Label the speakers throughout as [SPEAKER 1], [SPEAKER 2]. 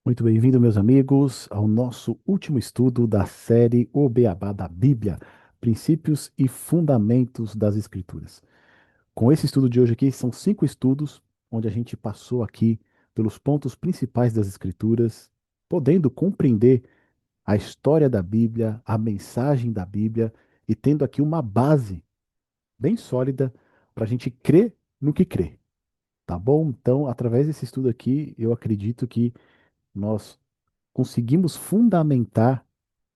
[SPEAKER 1] Muito bem-vindo, meus amigos, ao nosso último estudo da série O Beabá da Bíblia, Princípios e Fundamentos das Escrituras. Com esse estudo de hoje aqui, são 5 estudos, onde a gente passou aqui pelos pontos principais das Escrituras, podendo compreender a história da Bíblia, a mensagem da Bíblia, e tendo aqui uma base bem sólida para a gente crer no que crê, tá bom? Então, através desse estudo aqui, eu acredito que nós conseguimos fundamentar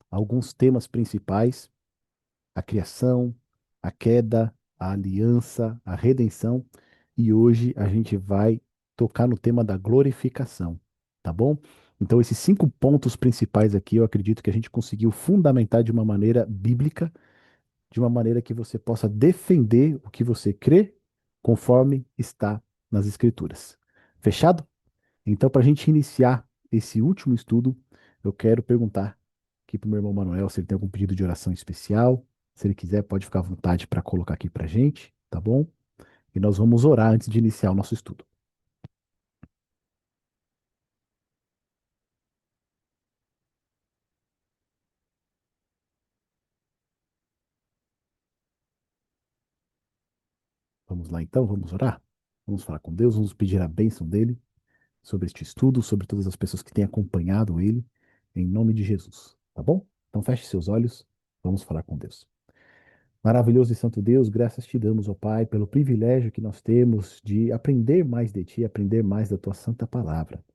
[SPEAKER 1] alguns temas principais: a criação, a queda, a aliança, a redenção, e hoje a gente vai tocar no tema da glorificação, tá bom? Então, esses 5 pontos principais aqui, eu acredito que a gente conseguiu fundamentar de uma maneira bíblica, de uma maneira que você possa defender o que você crê, conforme está nas Escrituras. Fechado? Então, para a gente iniciar esse último estudo, eu quero perguntar aqui para o meu irmão Manuel se ele tem algum pedido de oração especial. Se ele quiser, pode ficar à vontade para colocar aqui para a gente, tá bom? E nós vamos orar antes de iniciar o nosso estudo. Vamos lá então, vamos orar? Vamos falar com Deus, vamos pedir a bênção dele sobre este estudo, sobre todas as pessoas que têm acompanhado ele, em nome de Jesus, tá bom? Então feche seus olhos, vamos falar com Deus. Maravilhoso e santo Deus, graças te damos, ó Pai, pelo privilégio que nós temos de aprender mais de ti, aprender mais da tua santa palavra.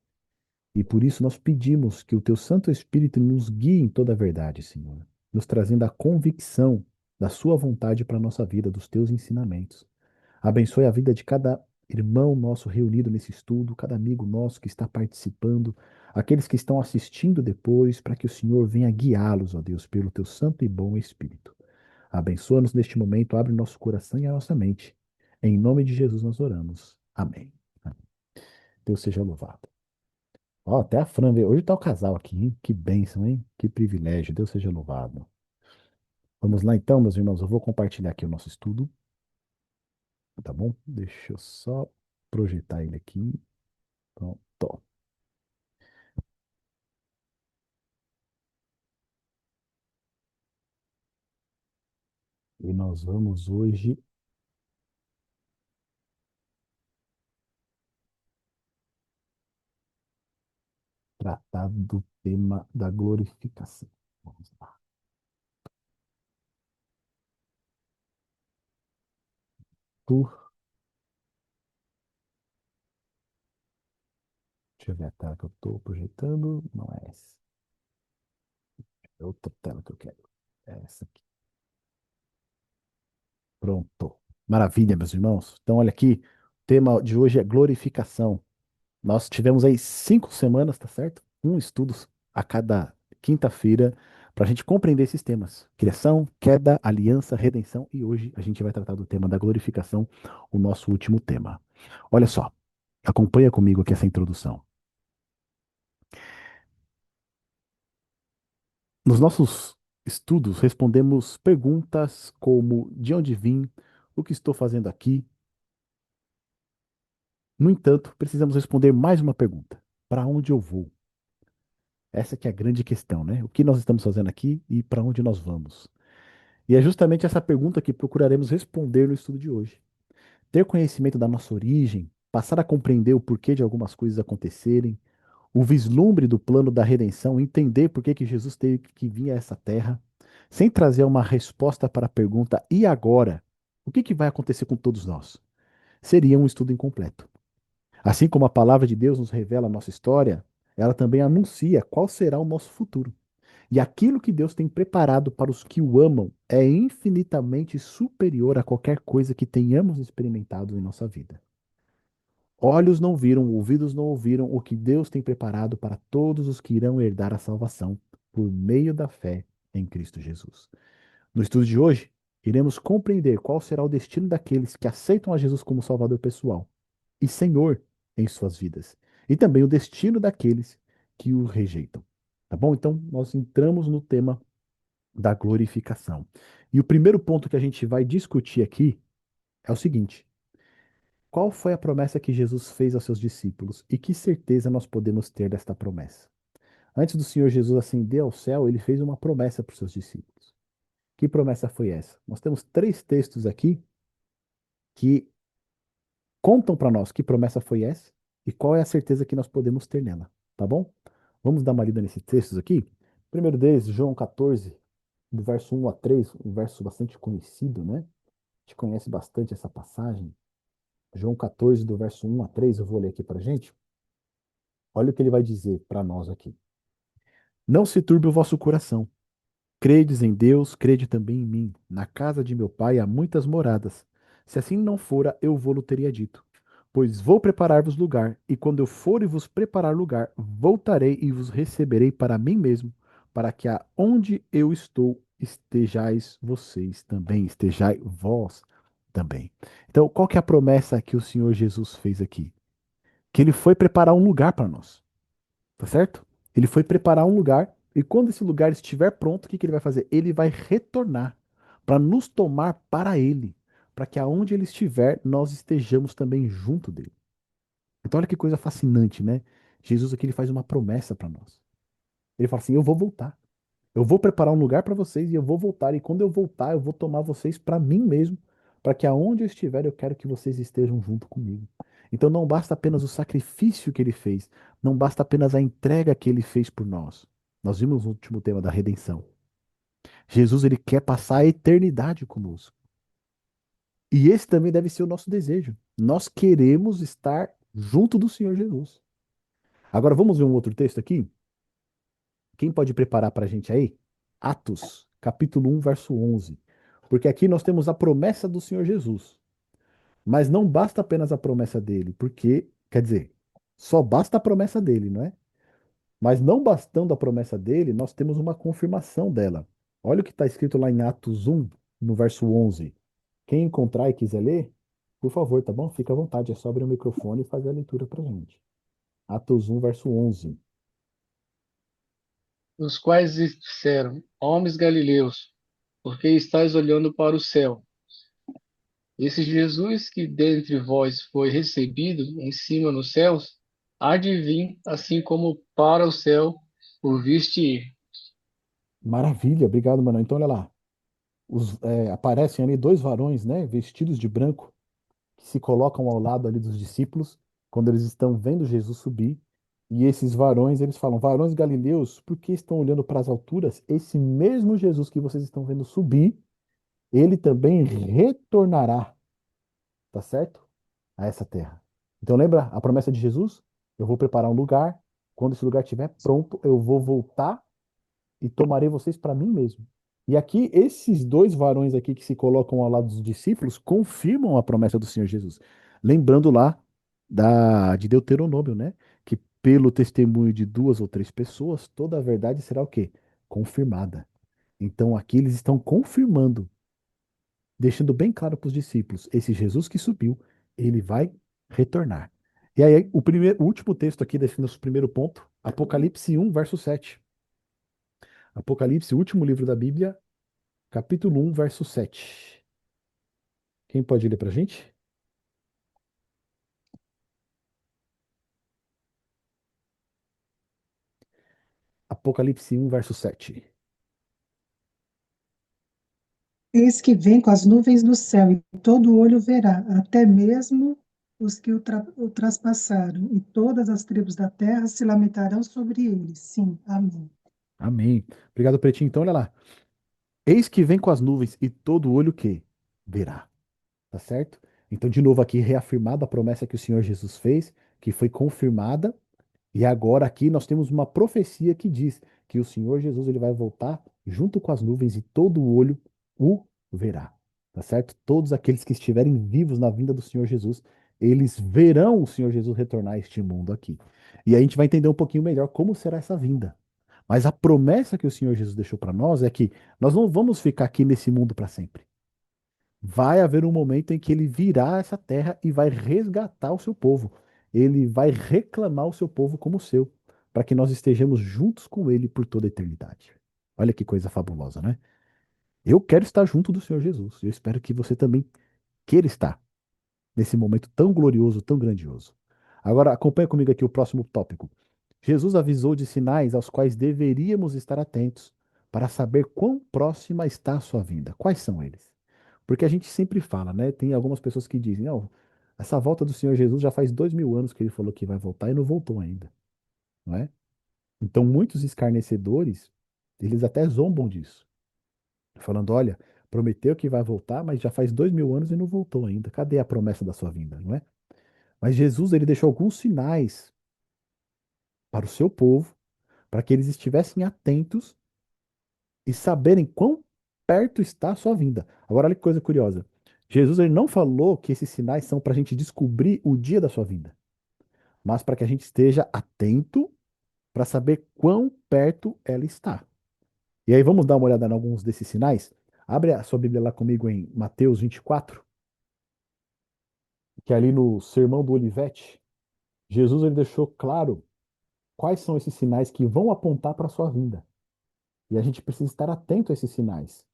[SPEAKER 1] E por isso nós pedimos que o teu Santo Espírito nos guie em toda a verdade, Senhor, nos trazendo a convicção da sua vontade para a nossa vida, dos teus ensinamentos. Abençoe a vida de cada irmão nosso reunido nesse estudo, cada amigo nosso que está participando, aqueles que estão assistindo depois, para que o Senhor venha guiá-los, ó Deus, pelo teu santo e bom Espírito. Abençoa-nos neste momento, abre nosso coração e a nossa mente. Em nome de Jesus nós oramos. Amém. Deus seja louvado. Ó, até a Fran veio. Hoje tá o casal aqui, hein? Que bênção, hein? Que privilégio. Deus seja louvado. Vamos lá então, meus irmãos. Eu vou compartilhar aqui o nosso estudo, tá bom? Deixa eu só projetar ele aqui. Pronto. E nós vamos hoje tratar do tema da glorificação. Vamos lá. Tu, deixa eu ver a tela que eu estou projetando. Não é essa. É outra tela que eu quero. É essa aqui. Pronto. Maravilha, meus irmãos. Então, olha aqui. O tema de hoje é glorificação. Nós tivemos aí 5 semanas, tá certo? Um estudo a cada quinta-feira para a gente compreender esses temas: criação, queda, aliança, redenção. E hoje a gente vai tratar do tema da glorificação, o nosso último tema. Olha só, acompanha comigo aqui essa introdução. Nos nossos estudos, respondemos perguntas como: de onde vim? O que estou fazendo aqui? No entanto, precisamos responder mais uma pergunta: para onde eu vou? Essa que é a grande questão, né? O que nós estamos fazendo aqui e para onde nós vamos? E é justamente essa pergunta que procuraremos responder no estudo de hoje. Ter conhecimento da nossa origem, passar a compreender o porquê de algumas coisas acontecerem, o vislumbre do plano da redenção, entender por que que Jesus teve que vir a essa terra, sem trazer uma resposta para a pergunta: e agora? O que que vai acontecer com todos nós? Seria um estudo incompleto. Assim como a palavra de Deus nos revela a nossa história, ela também anuncia qual será o nosso futuro. E aquilo que Deus tem preparado para os que o amam é infinitamente superior a qualquer coisa que tenhamos experimentado em nossa vida. Olhos não viram, ouvidos não ouviram o que Deus tem preparado para todos os que irão herdar a salvação por meio da fé em Cristo Jesus. No estudo de hoje, iremos compreender qual será o destino daqueles que aceitam a Jesus como Salvador pessoal e Senhor em suas vidas, e também o destino daqueles que o rejeitam. Tá bom? Então, nós entramos no tema da glorificação. E o primeiro ponto que a gente vai discutir aqui é o seguinte: Qual foi a promessa que Jesus fez aos seus discípulos e que certeza nós podemos ter desta promessa? Antes do Senhor Jesus ascender ao céu, ele fez uma promessa para os seus discípulos. Que promessa foi essa? Nós temos três textos aqui que contam para nós que promessa foi essa e qual é a certeza que nós podemos ter nela, tá bom? Vamos dar uma lida nesses textos aqui. O primeiro deles, João 14, do verso 1 a 3, um verso bastante conhecido, né? A gente conhece bastante essa passagem. João 14, do verso 1 a 3, eu vou ler aqui para gente. Olha o que ele vai dizer para nós aqui. Não se turbe o vosso coração. Credes em Deus, crede também em mim. Na casa de meu pai há muitas moradas. Se assim não fora, eu vou-lo teria dito. Pois vou preparar-vos lugar, e quando eu for e vos preparar lugar, voltarei e vos receberei para mim mesmo, para que aonde eu estou estejais vocês também, estejai vós também. Então, qual que é a promessa que o Senhor Jesus fez aqui? Que ele foi preparar um lugar para nós. Tá certo? Ele foi preparar um lugar e quando esse lugar estiver pronto, o que que ele vai fazer? Ele vai retornar para nos tomar para ele, para que aonde ele estiver, nós estejamos também junto dele. Então olha que coisa fascinante, né? Jesus aqui ele faz uma promessa para nós. Ele fala assim: "Eu vou voltar. Eu vou preparar um lugar para vocês e eu vou voltar e quando eu voltar, eu vou tomar vocês para mim mesmo, para que aonde eu estiver, eu quero que vocês estejam junto comigo." Então não basta apenas o sacrifício que ele fez, não basta apenas a entrega que ele fez por nós. Nós vimos no último tema da redenção. Jesus ele quer passar a eternidade conosco. E esse também deve ser o nosso desejo. Nós queremos estar junto do Senhor Jesus. Agora vamos ver um outro texto aqui? Quem pode preparar para a gente aí? Atos, capítulo 1, verso 11. Porque aqui nós temos a promessa do Senhor Jesus. Mas não basta apenas a promessa dele, porque, quer dizer, só basta a promessa dele, não é? Mas não bastando a promessa dele, nós temos uma confirmação dela. Olha o que está escrito lá em Atos 1, no verso 11. Quem encontrar e quiser ler, por favor, tá bom? Fica à vontade, é só abrir o microfone e fazer a leitura para gente. Atos 1, verso 11.
[SPEAKER 2] Os quais disseram: Homens galileus, por que estáis olhando para o céu? Esse Jesus que dentre vós foi recebido em cima nos céus, há de vir, assim como para o céu o viste ir.
[SPEAKER 1] Maravilha, obrigado, mano. Então, olha lá. Aparecem ali dois varões, né, vestidos de branco, que se colocam ao lado ali dos discípulos, quando eles estão vendo Jesus subir. E esses varões, eles falam: varões galileus, por que estão olhando para as alturas? Esse mesmo Jesus que vocês estão vendo subir, ele também retornará, tá certo? A essa terra. Então lembra a promessa de Jesus? Eu vou preparar um lugar, quando esse lugar estiver pronto, eu vou voltar e tomarei vocês para mim mesmo. E aqui, esses dois varões aqui que se colocam ao lado dos discípulos confirmam a promessa do Senhor Jesus. Lembrando lá de Deuteronômio, né? Que pelo testemunho de duas ou três pessoas, toda a verdade será o quê? Confirmada. Então aqui eles estão confirmando, deixando bem claro para os discípulos, esse Jesus que subiu, ele vai retornar. E aí, o último texto aqui desse nosso primeiro ponto, Apocalipse 1, verso 7. Apocalipse, o último livro da Bíblia, capítulo 1, verso 7. Quem pode ler para a gente? Apocalipse 1, verso 7.
[SPEAKER 3] Eis que vem com as nuvens do céu, e todo olho verá, até mesmo os que o traspassaram, e todas as tribos da terra se lamentarão sobre ele. Sim, amém.
[SPEAKER 1] Amém. Obrigado, Pretinho. Então, olha lá. Eis que vem com as nuvens e todo olho que verá. Tá certo? Então, de novo aqui, reafirmada a promessa que o Senhor Jesus fez, que foi confirmada. E agora aqui nós temos uma profecia que diz que o Senhor Jesus ele vai voltar junto com as nuvens e todo olho o verá. Tá certo? Todos aqueles que estiverem vivos na vinda do Senhor Jesus, eles verão o Senhor Jesus retornar a este mundo aqui. E aí a gente vai entender um pouquinho melhor como será essa vinda. Mas a promessa que o Senhor Jesus deixou para nós é que nós não vamos ficar aqui nesse mundo para sempre. Vai haver um momento em que ele virá essa terra e vai resgatar o seu povo. Ele vai reclamar o seu povo como seu, para que nós estejamos juntos com ele por toda a eternidade. Olha que coisa fabulosa, né? Eu quero estar junto do Senhor Jesus. Eu espero que você também queira estar. nesse momento tão glorioso, tão grandioso. Agora, acompanha comigo aqui o próximo tópico. Jesus avisou de sinais aos quais deveríamos estar atentos para saber quão próxima está a sua vinda. Quais são eles? Porque a gente sempre fala, né? Tem algumas pessoas que dizem, não, essa volta do Senhor Jesus já faz 2000 anos que ele falou que vai voltar e não voltou ainda, não é? Então, muitos escarnecedores, eles até zombam disso, falando, olha, prometeu que vai voltar, mas já faz 2000 anos e não voltou ainda. Cadê a promessa da sua vinda, não é? Mas Jesus, ele deixou alguns sinais para o seu povo, para que eles estivessem atentos e saberem quão perto está a sua vinda. Agora, olha que coisa curiosa. Jesus, ele não falou que esses sinais são para a gente descobrir o dia da sua vinda, mas para que a gente esteja atento para saber quão perto ela está. E aí vamos dar uma olhada em alguns desses sinais? Abre a sua Bíblia lá comigo em Mateus 24, que é ali no Sermão do Olivete, Jesus ele deixou claro quais são esses sinais que vão apontar para a sua vinda. E a gente precisa estar atento a esses sinais,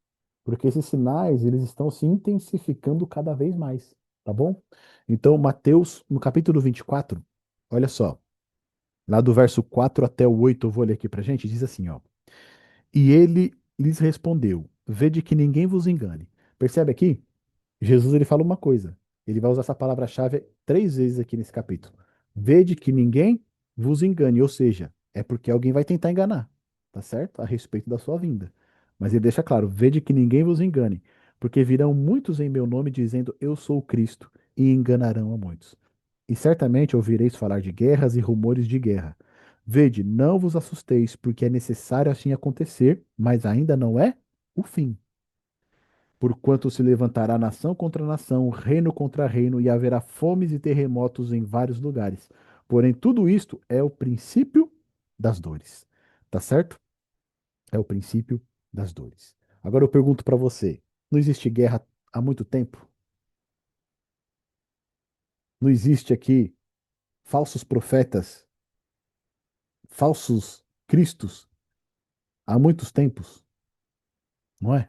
[SPEAKER 1] porque esses sinais eles estão se intensificando cada vez mais, tá bom? Então, Mateus, no capítulo 24, olha só, lá do verso 4 até o 8, eu vou ler aqui pra gente, diz assim, ó. E ele lhes respondeu: Vede que ninguém vos engane. Percebe aqui? Jesus ele fala uma coisa. Ele vai usar essa palavra-chave 3 vezes aqui nesse capítulo. Vede que ninguém vos engane, ou seja, é porque alguém vai tentar enganar, tá certo? A respeito da sua vinda. Mas ele deixa claro: vede que ninguém vos engane, porque virão muitos em meu nome dizendo eu sou o Cristo, e enganarão a muitos. E certamente ouvireis falar de guerras e rumores de guerra. Vede, não vos assusteis, porque é necessário assim acontecer, mas ainda não é o fim. Porquanto se levantará nação contra nação, reino contra reino, e haverá fomes e terremotos em vários lugares. Porém, tudo isto é o princípio das dores. Tá certo? É o princípio das dores. Agora eu pergunto para você: não existe guerra há muito tempo? Não existe aqui falsos profetas, falsos cristos há muitos tempos, não é?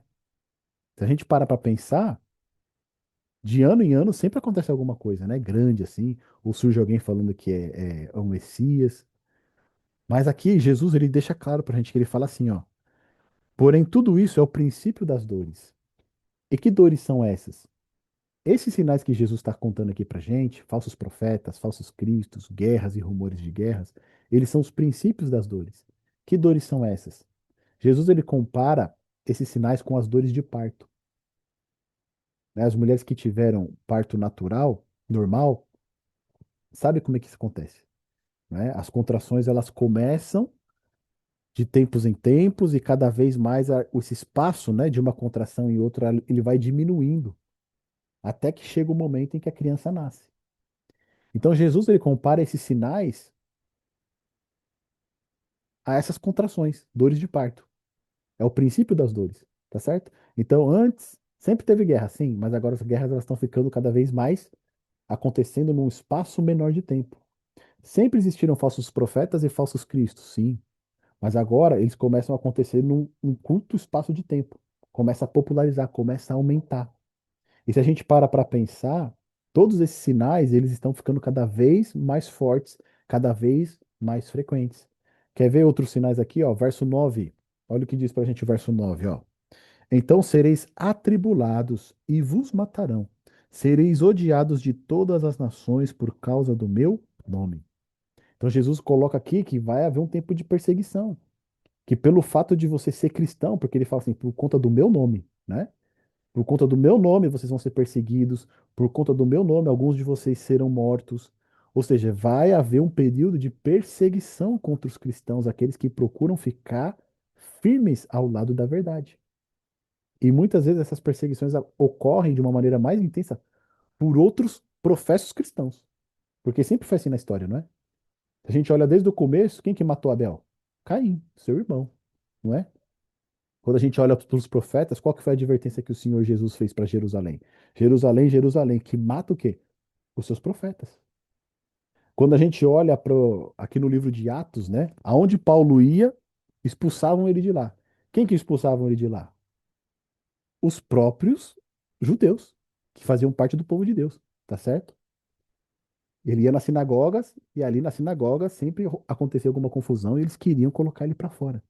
[SPEAKER 1] Se a gente para pensar, de ano em ano sempre acontece alguma coisa, né? Grande assim, ou surge alguém falando que é o Messias. Mas aqui Jesus ele deixa claro pra gente que ele fala assim, ó. Porém, tudo isso é o princípio das dores. E que dores são essas? Esses sinais que Jesus está contando aqui pra gente, falsos profetas, falsos cristos, guerras e rumores de guerras, eles são os princípios das dores. Que dores são essas? Jesus ele compara esses sinais com as dores de parto, né? As mulheres que tiveram parto natural, normal, sabe como é que isso acontece, né? As contrações elas começam de tempos em tempos e cada vez mais esse espaço, né, de uma contração em outra ele vai diminuindo até que chega o momento em que a criança nasce. Então Jesus ele compara esses sinais a essas contrações, dores de parto. É o princípio das dores, tá certo? Então antes sempre teve guerra, sim, mas agora as guerras elas estão ficando cada vez mais acontecendo num espaço menor de tempo. Sempre existiram falsos profetas e falsos cristos, sim. Mas agora eles começam a acontecer num curto espaço de tempo. Começa a popularizar, começa a aumentar. E se a gente para pensar, todos esses sinais eles estão ficando cada vez mais fortes, cada vez mais frequentes. Quer ver outros sinais aqui, ó? Verso 9. Olha o que diz pra gente o verso 9, ó. Então sereis atribulados e vos matarão. Sereis odiados de todas as nações por causa do meu nome. Então Jesus coloca aqui que vai haver um tempo de perseguição, que pelo fato de você ser cristão, porque ele fala assim, por conta do meu nome, né? Por conta do meu nome vocês vão ser perseguidos, por conta do meu nome alguns de vocês serão mortos. Ou seja, vai haver um período de perseguição contra os cristãos, aqueles que procuram ficar firmes ao lado da verdade. E muitas vezes essas perseguições ocorrem de uma maneira mais intensa por outros professos cristãos. Porque sempre foi assim na história, não é? A gente olha desde o começo, quem que matou Abel? Caim, seu irmão, não é? Quando a gente olha para os profetas, qual que foi a advertência que o Senhor Jesus fez para Jerusalém? Jerusalém, Jerusalém, que mata o quê? Os seus profetas. Quando a gente olha aqui no livro de Atos, né? Aonde Paulo ia, expulsavam ele de lá. Quem que expulsavam ele de lá? Os próprios judeus, que faziam parte do povo de Deus. tá certo? Ele ia nas sinagogas e ali na sinagoga sempre acontecia alguma confusão e eles queriam colocar ele para fora.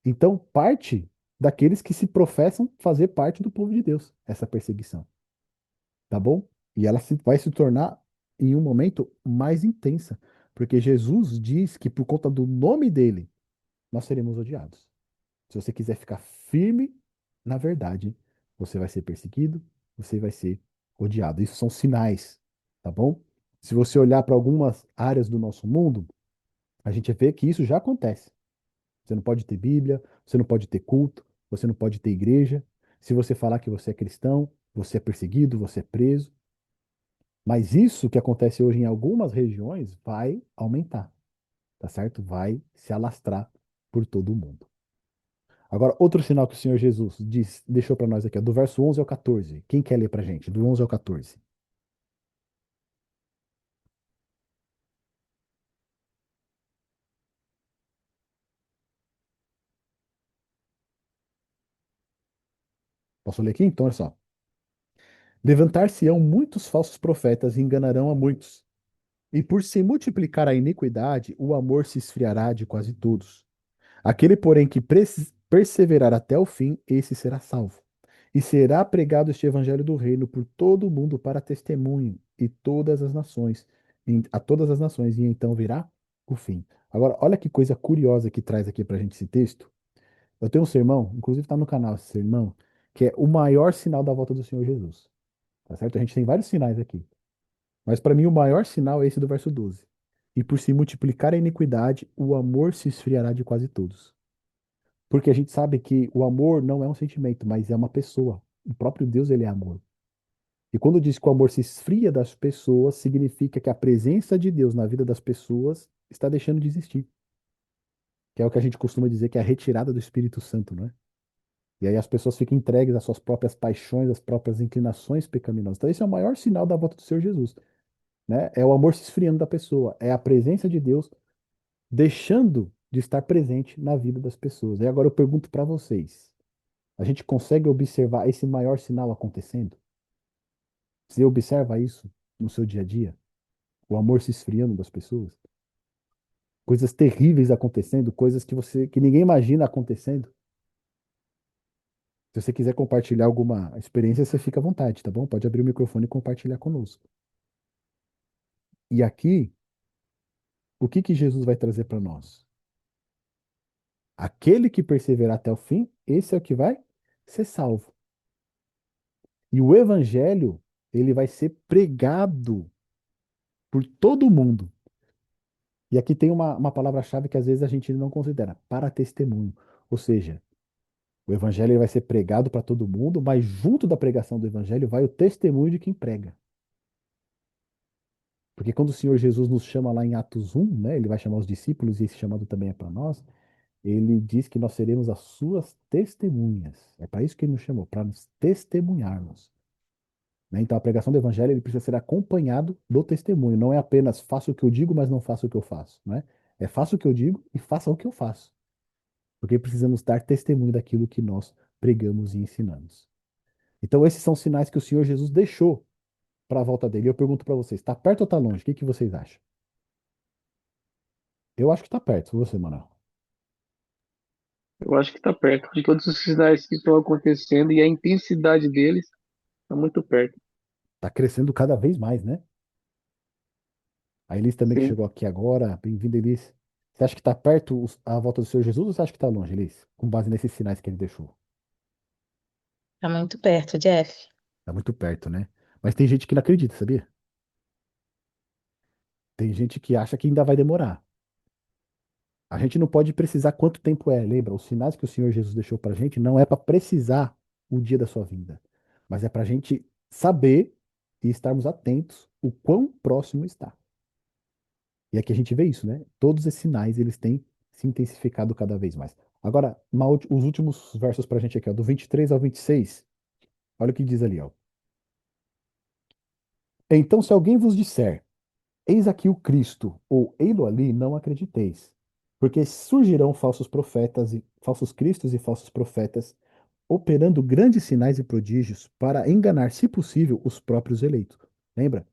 [SPEAKER 1] Então, parte daqueles que se professam fazer parte do povo de Deus, essa perseguição, tá bom? E ela vai se tornar em um momento mais intensa, porque Jesus diz que por conta do nome dele, nós seremos odiados. Se você quiser ficar firme na verdade, você vai ser perseguido, você vai ser odiado. Isso são sinais, tá bom? Se você olhar para algumas áreas do nosso mundo, a gente vê que isso já acontece. Você não pode ter Bíblia, você não pode ter culto, você não pode ter igreja. Se você falar que você é cristão, você é perseguido, você é preso. Mas isso que acontece hoje em algumas regiões vai aumentar, tá certo? Vai se alastrar por todo o mundo. Agora, outro sinal que o Senhor Jesus deixou para nós aqui, ó, do verso 11 ao 14. Quem quer ler para a gente? Do 11 ao 14. Posso ler aqui? Então, olha só. Levantar-se-ão muitos falsos profetas e enganarão a muitos. E por se multiplicar a iniquidade, o amor se esfriará de quase todos. Aquele, porém, que perseverar até o fim, esse será salvo. E será pregado este evangelho do reino por todo o mundo para testemunho e todas as nações, a todas as nações, e então virá o fim. Agora, olha que coisa curiosa que traz aqui para a gente esse texto. Eu tenho um sermão, inclusive está no canal esse sermão, que é o maior sinal da volta do Senhor Jesus. Tá certo? A gente tem vários sinais aqui. Mas para mim o maior sinal é esse do verso 12. E por se multiplicar a iniquidade, o amor se esfriará de quase todos. Porque a gente sabe que o amor não é um sentimento, mas é uma pessoa. O próprio Deus, ele é amor. E quando diz que o amor se esfria das pessoas, significa que a presença de Deus na vida das pessoas está deixando de existir. Que é o que a gente costuma dizer que é a retirada do Espírito Santo, não é? E aí as pessoas ficam entregues às suas próprias paixões, às próprias inclinações pecaminosas. Então esse é o maior sinal da volta do Senhor Jesus, né? É o amor se esfriando da pessoa, é a presença de Deus deixando de estar presente na vida das pessoas. E agora eu pergunto para vocês, a gente consegue observar esse maior sinal acontecendo? Você observa isso no seu dia a dia? O amor se esfriando das pessoas? Coisas terríveis acontecendo, coisas que ninguém imagina acontecendo. Se você quiser compartilhar alguma experiência, você fica à vontade, tá bom? Pode abrir o microfone e compartilhar conosco. E aqui, o que que Jesus vai trazer para nós? Aquele que perseverar até o fim, esse é o que vai ser salvo. E o evangelho, ele vai ser pregado por todo mundo. E aqui tem uma palavra-chave que às vezes a gente não considera, para testemunho. Ou seja, o evangelho ele vai ser pregado para todo mundo, mas junto da pregação do evangelho vai o testemunho de quem prega. Porque quando o Senhor Jesus nos chama lá em Atos 1, né, ele vai chamar os discípulos, e esse chamado também é para nós, ele diz que nós seremos as suas testemunhas. É para isso que ele nos chamou, para nos testemunharmos. Né? Então a pregação do evangelho ele precisa ser acompanhado do testemunho. Não é apenas faça o que eu digo, mas não faça o que eu faço. Né? É faça o que eu digo e faça o que eu faço. Porque precisamos dar testemunho daquilo que nós pregamos e ensinamos. Então esses são sinais que o Senhor Jesus deixou para a volta dele. Eu pergunto para vocês, está perto ou está longe? O que que vocês acham? Eu acho que está perto. Você, Manuel.
[SPEAKER 2] Eu acho que está perto de todos os sinais que estão acontecendo e a intensidade deles está muito perto.
[SPEAKER 1] Está crescendo cada vez mais, né? A Elis também que
[SPEAKER 2] Sim.
[SPEAKER 1] chegou aqui agora. Bem-vinda, Elis. Você acha que está perto a volta do Senhor Jesus ou você acha que está longe, Elis? Com base nesses sinais que ele deixou.
[SPEAKER 4] Tá muito perto, Jeff.
[SPEAKER 1] Está muito perto, né? Mas tem gente que não acredita, sabia? Tem gente que acha que ainda vai demorar. A gente não pode precisar quanto tempo é. Lembra, os sinais que o Senhor Jesus deixou para a gente não é para precisar o dia da sua vinda, mas é para a gente saber e estarmos atentos o quão próximo está. E aqui a gente vê isso, né? Todos esses sinais eles têm se intensificado cada vez mais. Agora, os últimos versos para a gente aqui, ó, do 23 ao 26, olha o que diz ali, ó. Então, se alguém vos disser, eis aqui o Cristo, ou ei-lo ali, não acrediteis. Porque surgirão falsos profetas, e falsos cristos e falsos profetas, operando grandes sinais e prodígios para enganar, se possível, os próprios eleitos. Lembra?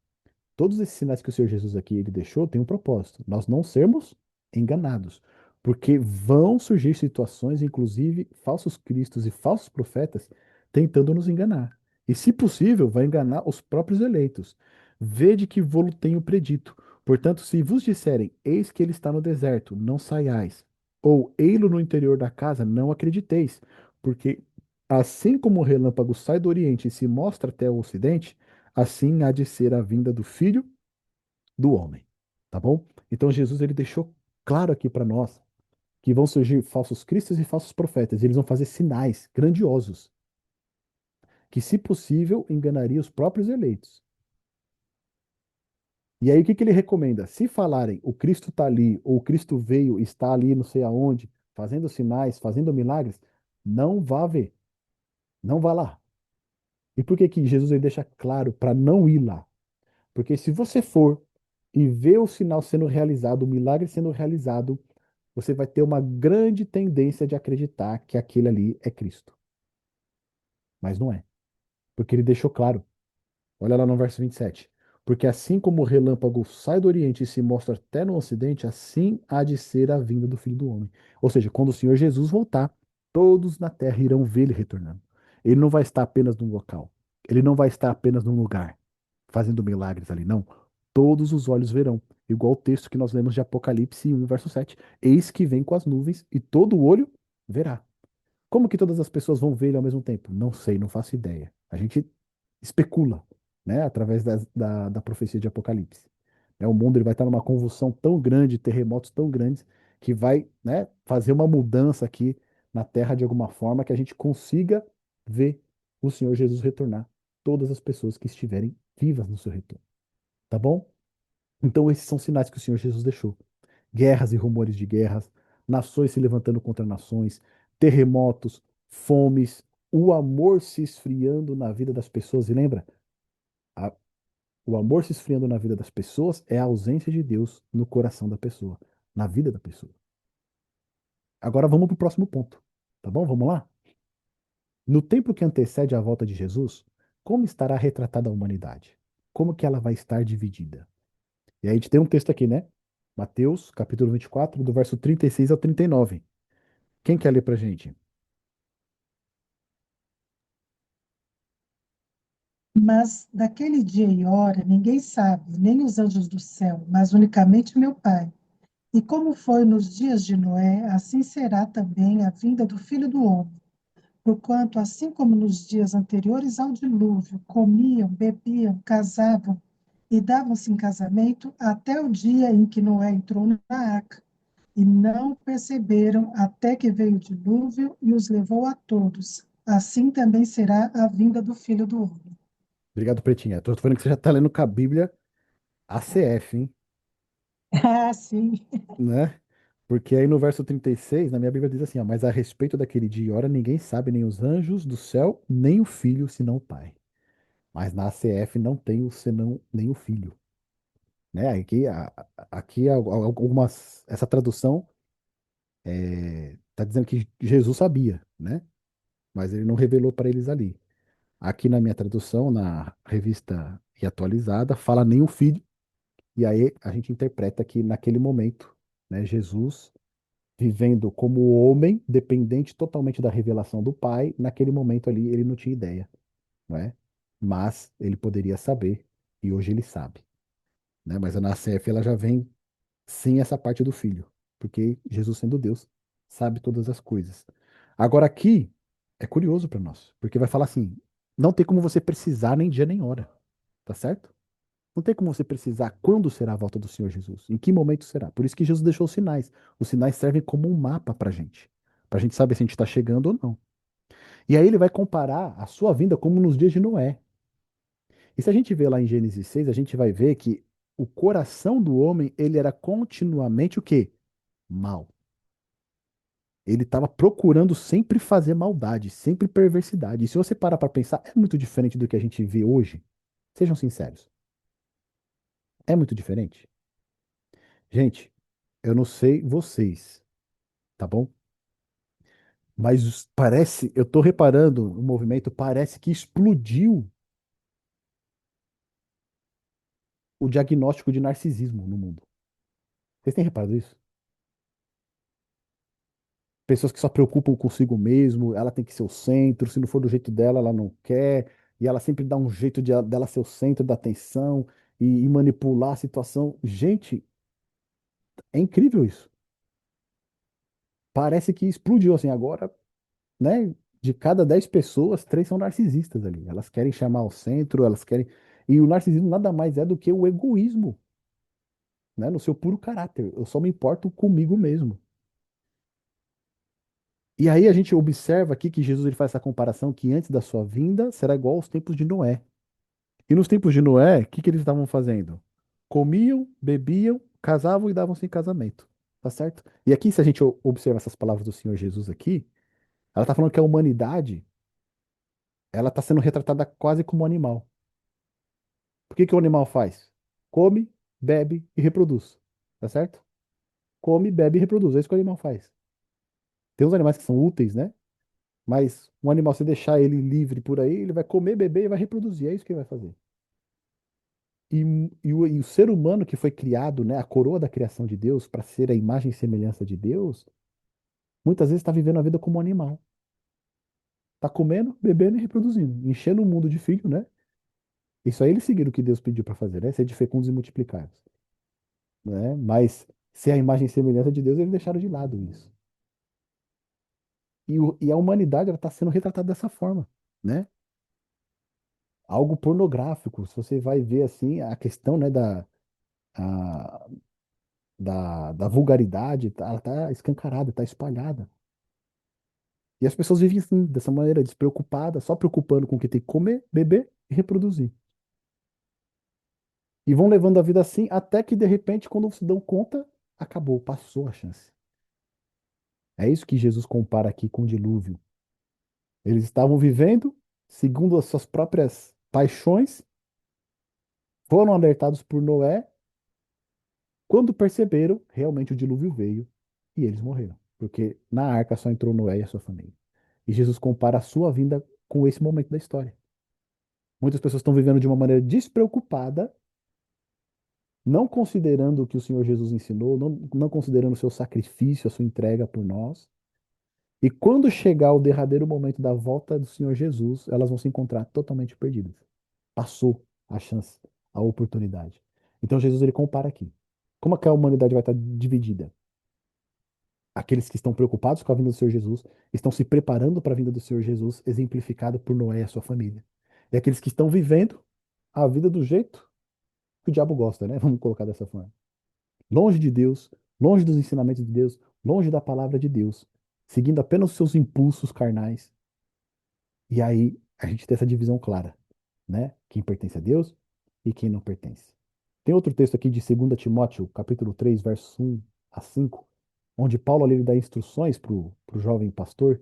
[SPEAKER 1] Todos esses sinais que o Senhor Jesus aqui ele deixou têm um propósito. Nós não sermos enganados. Porque vão surgir situações, inclusive falsos cristos e falsos profetas, tentando nos enganar. E, se possível, vai enganar os próprios eleitos. Vede que vou tenho predito. Portanto, se vos disserem, eis que ele está no deserto, não saiais. Ou ei-lo no interior da casa, não acrediteis. Porque assim como o relâmpago sai do oriente e se mostra até o ocidente, assim há de ser a vinda do Filho do Homem. Tá bom? Então Jesus ele deixou claro aqui para nós que vão surgir falsos cristos e falsos profetas. E eles vão fazer sinais grandiosos que, se possível, enganaria os próprios eleitos. E aí o que que ele recomenda? Se falarem o Cristo está ali ou o Cristo veio, está ali, não sei aonde, fazendo sinais, fazendo milagres, não vá ver, não vá lá. E por que que Jesus ele deixa claro para não ir lá? Porque se você for e ver o sinal sendo realizado, o milagre sendo realizado, você vai ter uma grande tendência de acreditar que aquele ali é Cristo. Mas não é. Porque ele deixou claro. Olha lá no verso 27. Porque assim como o relâmpago sai do Oriente e se mostra até no Ocidente, assim há de ser a vinda do Filho do Homem. Ou seja, quando o Senhor Jesus voltar, todos na terra irão ver ele retornando. Ele não vai estar apenas num local. Ele não vai estar apenas num lugar, fazendo milagres ali, não. Todos os olhos verão. Igual o texto que nós lemos de Apocalipse 1, verso 7. Eis que vem com as nuvens e todo olho verá. Como que todas as pessoas vão ver ele ao mesmo tempo? Não sei, não faço ideia. A gente especula, né, através da profecia de Apocalipse. O mundo ele vai estar numa convulsão tão grande, terremotos tão grandes, que vai, né, fazer uma mudança aqui na Terra de alguma forma que a gente consiga ver o Senhor Jesus retornar. Todas as pessoas que estiverem vivas no seu retorno. Tá bom? Então, esses são sinais que o Senhor Jesus deixou: guerras e rumores de guerras, nações se levantando contra nações, terremotos, fomes, o amor se esfriando na vida das pessoas. E lembra, a- o amor se esfriando na vida das pessoas é a ausência de Deus no coração da pessoa, na vida da pessoa. Agora vamos para o próximo ponto, tá bom? Vamos lá? No tempo que antecede a volta de Jesus, como estará retratada a humanidade? Como que ela vai estar dividida? E aí a gente tem um texto aqui, né? Mateus, capítulo 24, do verso 36 ao 39. Quem quer ler pra gente?
[SPEAKER 3] Mas daquele dia e hora ninguém sabe, nem os anjos do céu, mas unicamente meu Pai. E como foi nos dias de Noé, assim será também a vinda do Filho do Homem. Porquanto, assim como nos dias anteriores ao dilúvio, comiam, bebiam, casavam e davam-se em casamento, até o dia em que Noé entrou na arca, e não perceberam até que veio o dilúvio e os levou a todos. Assim também será a vinda do Filho do Homem.
[SPEAKER 1] Obrigado, Pretinha. Tô falando que você já tá lendo com a Bíblia ACF, hein?
[SPEAKER 3] Ah, sim.
[SPEAKER 1] Né? Porque aí no verso 36, na minha Bíblia diz assim, ó, mas a respeito daquele dia e hora, ninguém sabe, nem os anjos do céu, nem o filho, senão o pai. Mas na ACF não tem o senão, nem o filho. Né? Aqui algumas, essa tradução tá dizendo que Jesus sabia, né? Mas ele não revelou para eles ali. Aqui na minha tradução, na revista e atualizada, fala nem o filho. E aí a gente interpreta que naquele momento, né, Jesus vivendo como homem, dependente totalmente da revelação do Pai, naquele momento ali ele não tinha ideia, não é? Mas ele poderia saber, e hoje ele sabe, né? Mas a NACF ela já vem sem essa parte do filho, porque Jesus sendo Deus sabe todas as coisas. Agora aqui é curioso para nós, porque vai falar assim, não tem como você precisar nem dia nem hora, tá certo? Não tem como você precisar quando será a volta do Senhor Jesus, em que momento será. Por isso que Jesus deixou os sinais. Os sinais servem como um mapa para a gente saber se a gente está chegando ou não. E aí ele vai comparar a sua vinda como nos dias de Noé. E se a gente vê lá em Gênesis 6, a gente vai ver que o coração do homem, ele era continuamente o quê? Mal. Ele estava procurando sempre fazer maldade, sempre perversidade. E se você parar para pensar, é muito diferente do que a gente vê hoje. Sejam sinceros. É muito diferente. Gente, eu não sei vocês, tá bom? Mas parece, eu tô reparando o movimento, parece que explodiu o diagnóstico de narcisismo no mundo. Vocês têm reparado isso? Pessoas que só preocupam consigo mesmo, ela tem que ser o centro, se não for do jeito dela, ela não quer, e ela sempre dá um jeito dela ser o centro da atenção e manipular a situação. Gente, é incrível isso. Parece que explodiu assim agora, né? De cada 10 pessoas, três são narcisistas ali. Elas querem chamar o centro, elas querem. E o narcisismo nada mais é do que o egoísmo, né? No seu puro caráter. Eu só me importo comigo mesmo. E aí a gente observa aqui que Jesus ele faz essa comparação que antes da sua vinda será igual aos tempos de Noé. E nos tempos de Noé, o que que eles estavam fazendo? Comiam, bebiam, casavam e davam-se em casamento. Tá certo? E aqui, se a gente observa essas palavras do Senhor Jesus aqui, ela está falando que a humanidade ela está sendo retratada quase como um animal. Por que que o animal faz? Come, bebe e reproduz. Tá certo? Come, bebe e reproduz. É isso que o animal faz. Tem uns animais que são úteis, né? Mas um animal, se deixar ele livre por aí, ele vai comer, beber e vai reproduzir. É isso que ele vai fazer. E o ser humano que foi criado, né, a coroa da criação de Deus, para ser a imagem e semelhança de Deus, muitas vezes está vivendo a vida como um animal. Está comendo, bebendo e reproduzindo, enchendo o mundo de filho, né? Isso aí eles seguiram o que Deus pediu para fazer, né? Ser de fecundos e multiplicados, né? Mas ser a imagem e semelhança de Deus, eles deixaram de lado isso. E a humanidade ela está sendo retratada dessa forma, né? Algo pornográfico. Se você vai ver assim a questão, né, a- da vulgaridade, ela está escancarada, está espalhada. E as pessoas vivem assim, dessa maneira, despreocupadas, só preocupando com o que tem que comer, beber e reproduzir. E vão levando a vida assim, até que de repente, quando se dão conta, acabou, passou a chance. É isso que Jesus compara aqui com o dilúvio. Eles estavam vivendo segundo as suas próprias paixões, foram alertados por Noé. Quando perceberam, realmente o dilúvio veio e eles morreram. Porque na arca só entrou Noé e a sua família. E Jesus compara a sua vinda com esse momento da história. Muitas pessoas estão vivendo de uma maneira despreocupada, não considerando o que o Senhor Jesus ensinou, não considerando o seu sacrifício, a sua entrega por nós. E quando chegar o derradeiro momento da volta do Senhor Jesus, elas vão se encontrar totalmente perdidas. Passou a chance, a oportunidade. Então Jesus ele compara aqui. Como é que a humanidade vai estar dividida? Aqueles que estão preocupados com a vinda do Senhor Jesus, estão se preparando para a vinda do Senhor Jesus, exemplificado por Noé e a sua família. E aqueles que estão vivendo a vida do jeito que o diabo gosta, né? Vamos colocar dessa forma. Longe de Deus, longe dos ensinamentos de Deus, longe da palavra de Deus, seguindo apenas os seus impulsos carnais. E aí a gente tem essa divisão clara, né? Quem pertence a Deus e quem não pertence. Tem outro texto aqui de 2 Timóteo, capítulo 3, versos 1 a 5, onde Paulo ali dá instruções para o jovem pastor,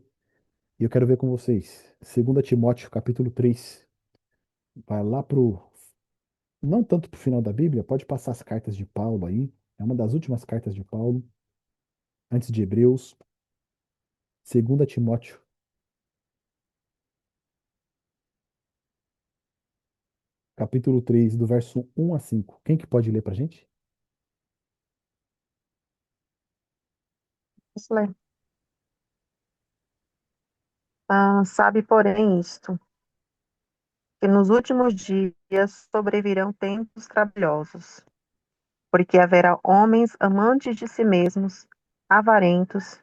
[SPEAKER 1] e eu quero ver com vocês. 2 Timóteo, capítulo 3, vai lá pro, não tanto para o final da Bíblia, pode passar as cartas de Paulo aí, é uma das últimas cartas de Paulo, antes de Hebreus, 2 Timóteo, capítulo 3, do verso 1 a 5. Quem que pode ler pra gente?
[SPEAKER 5] Wesley. Sabe, porém, isto, que nos últimos dias sobrevirão tempos trabalhosos, porque haverá homens amantes de si mesmos, avarentos,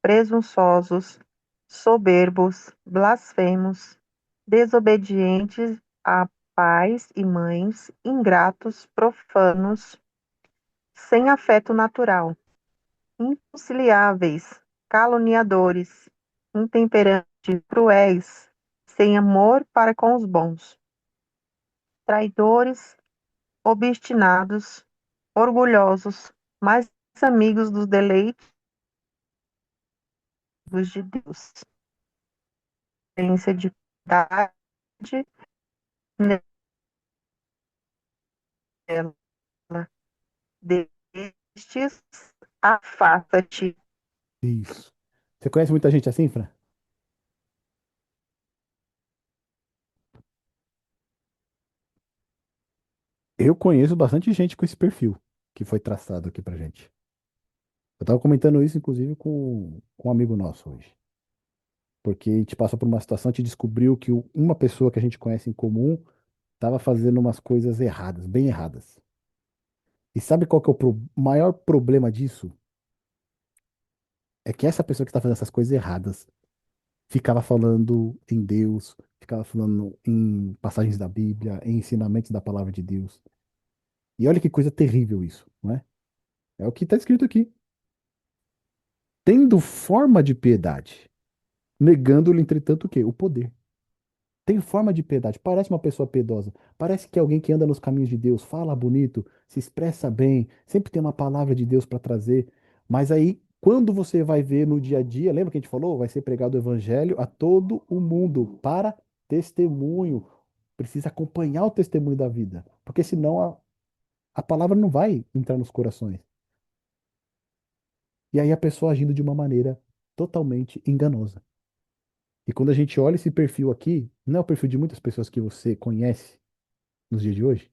[SPEAKER 5] presunçosos, soberbos, blasfemos, desobedientes a pais e mães, ingratos, profanos, sem afeto natural, inconciliáveis, caluniadores, intemperantes, cruéis, sem amor para com os bons, traidores, obstinados, orgulhosos, mais amigos dos deleites de Deus, ciência de piedade nela. Destes, afasta-te.
[SPEAKER 1] Isso. Você conhece muita gente assim, Fran? Eu conheço bastante gente com esse perfil que foi traçado aqui pra gente. Eu tava comentando isso, inclusive, com um amigo nosso hoje. Porque a gente passa por uma situação, a gente descobriu que uma pessoa que a gente conhece em comum estava fazendo umas coisas erradas, bem erradas. E sabe qual que é o maior problema disso? É que essa pessoa que está fazendo essas coisas erradas ficava falando em Deus, ficava falando em passagens da Bíblia, em ensinamentos da palavra de Deus. E olha que coisa terrível isso, não é? É o que está escrito aqui. Tendo forma de piedade, negando-lhe, entretanto, o quê? O poder. Tem forma de piedade, parece uma pessoa piedosa, parece que é alguém que anda nos caminhos de Deus, fala bonito, se expressa bem, sempre tem uma palavra de Deus para trazer. Mas aí, quando você vai ver no dia a dia, lembra que a gente falou? Vai ser pregado o evangelho a todo o mundo para testemunho. Precisa acompanhar o testemunho da vida, porque senão a palavra não vai entrar nos corações. E aí a pessoa agindo de uma maneira totalmente enganosa. E quando a gente olha esse perfil aqui, não é o perfil de muitas pessoas que você conhece nos dias de hoje?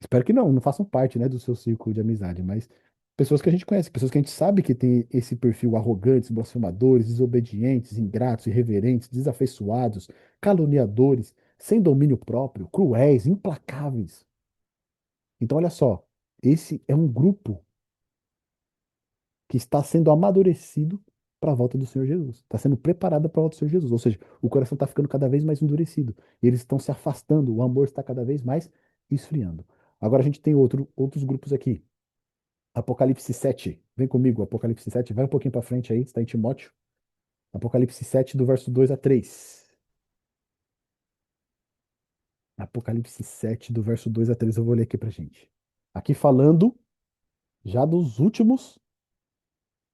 [SPEAKER 1] Espero que não façam parte, né, do seu círculo de amizade, mas pessoas que a gente conhece, pessoas que a gente sabe que tem esse perfil arrogantes, blasfemadores, desobedientes, ingratos, irreverentes, desafeiçoados, caluniadores, sem domínio próprio, cruéis, implacáveis. Então, olha só, esse é um grupo que está sendo amadurecido para a volta do Senhor Jesus. Está sendo preparado para a volta do Senhor Jesus. Ou seja, o coração está ficando cada vez mais endurecido. E eles estão se afastando, o amor está cada vez mais esfriando. Agora a gente tem outros grupos aqui. Apocalipse 7. Vem comigo, Apocalipse 7. Vai um pouquinho para frente aí, está em Timóteo. Apocalipse 7, do verso 2 a 3. Apocalipse 7, do verso 2 a 3. Eu vou ler aqui para gente. Aqui falando já dos últimos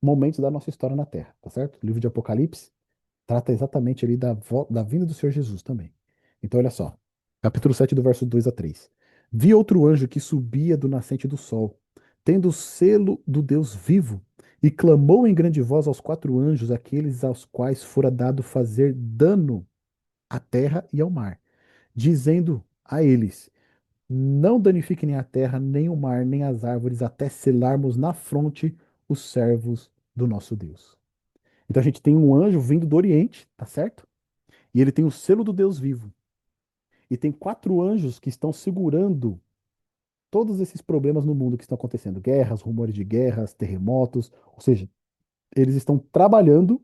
[SPEAKER 1] momentos da nossa história na Terra, tá certo? O livro de Apocalipse trata exatamente ali da vinda do Senhor Jesus também. Então, olha só. Capítulo 7 do verso 2 a 3. Vi outro anjo que subia do nascente do sol, tendo o selo do Deus vivo, e clamou em grande voz aos quatro anjos, aqueles aos quais fora dado fazer dano à terra e ao mar, dizendo a eles: não danifiquem nem a terra, nem o mar, nem as árvores, até selarmos na fronte os servos do nosso Deus. Então a gente tem um anjo vindo do Oriente, tá certo? E ele tem o selo do Deus vivo. E tem quatro anjos que estão segurando todos esses problemas no mundo que estão acontecendo: guerras, rumores de guerras, terremotos. Ou seja, eles estão trabalhando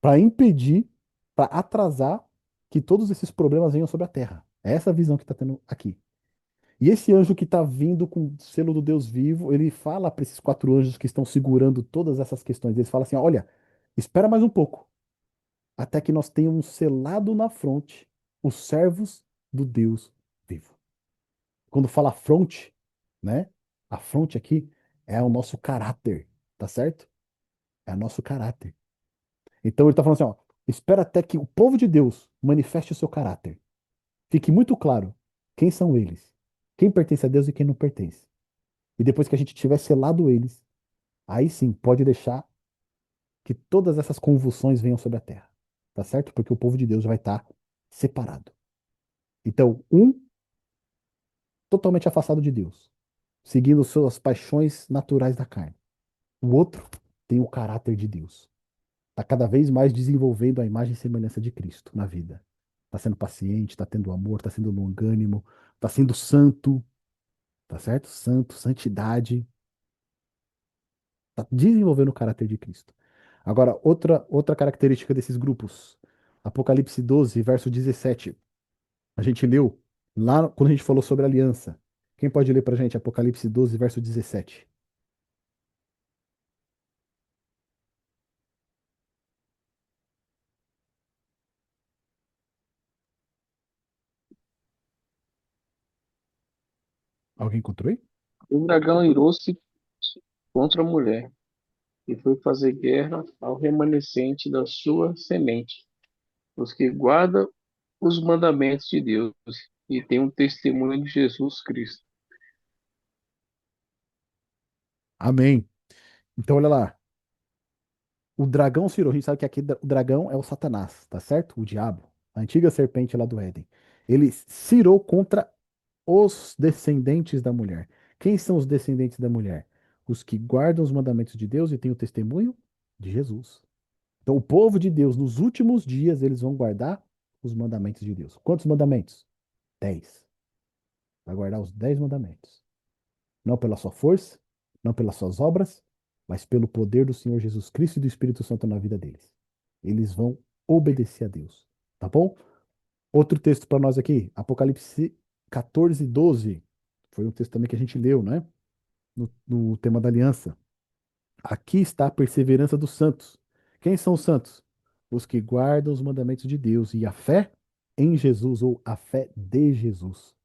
[SPEAKER 1] para impedir, para atrasar que todos esses problemas venham sobre a Terra. É essa a visão que está tendo aqui. E esse anjo que está vindo com o selo do Deus vivo, ele fala para esses quatro anjos que estão segurando todas essas questões. Eles falam assim: olha, espera mais um pouco, até que nós tenhamos selado na fronte os servos do Deus vivo. Quando fala fronte, né? A fronte aqui é o nosso caráter, tá certo? É o nosso caráter. Então ele está falando assim, ó, espera até que o povo de Deus manifeste o seu caráter. Fique muito claro quem são eles, quem pertence a Deus e quem não pertence. E depois que a gente tiver selado eles, aí sim pode deixar que todas essas convulsões venham sobre a terra, tá certo? Porque o povo de Deus vai estar separado. Então, um totalmente afastado de Deus, seguindo suas paixões naturais da carne. O outro tem o caráter de Deus. Está cada vez mais desenvolvendo a imagem e semelhança de Cristo na vida. Está sendo paciente, está tendo amor, está sendo longânimo, está sendo santo, tá certo? Santo, santidade. Está desenvolvendo o caráter de Cristo. Agora, outra característica desses grupos. Apocalipse 12, verso 17. A gente leu lá quando a gente falou sobre aliança. Quem pode ler para a gente Apocalipse 12, verso 17? Alguém encontrou aí?
[SPEAKER 2] O dragão irou-se contra a mulher e foi fazer guerra ao remanescente da sua semente, os que guardam os mandamentos de Deus e têm um testemunho de Jesus Cristo.
[SPEAKER 1] Amém. Então, olha lá. O dragão Ciro, a gente sabe que aqui o dragão é o Satanás, tá certo? O diabo, a antiga serpente lá do Éden. Ele se irou contra os descendentes da mulher. Quem são os descendentes da mulher? Os que guardam os mandamentos de Deus e têm o testemunho de Jesus. Então, o povo de Deus, nos últimos dias, eles vão guardar os mandamentos de Deus. Quantos mandamentos? 10. Vai guardar os 10 mandamentos. Não pela sua força, não pelas suas obras, mas pelo poder do Senhor Jesus Cristo e do Espírito Santo na vida deles. Eles vão obedecer a Deus. Tá bom? Outro texto para nós aqui, Apocalipse 14, 12. Foi um texto também que a gente leu, né? No tema da aliança. Aqui está a perseverança dos santos. Quem são os santos? Os que guardam os mandamentos de Deus e a fé em Jesus ou a fé de Jesus.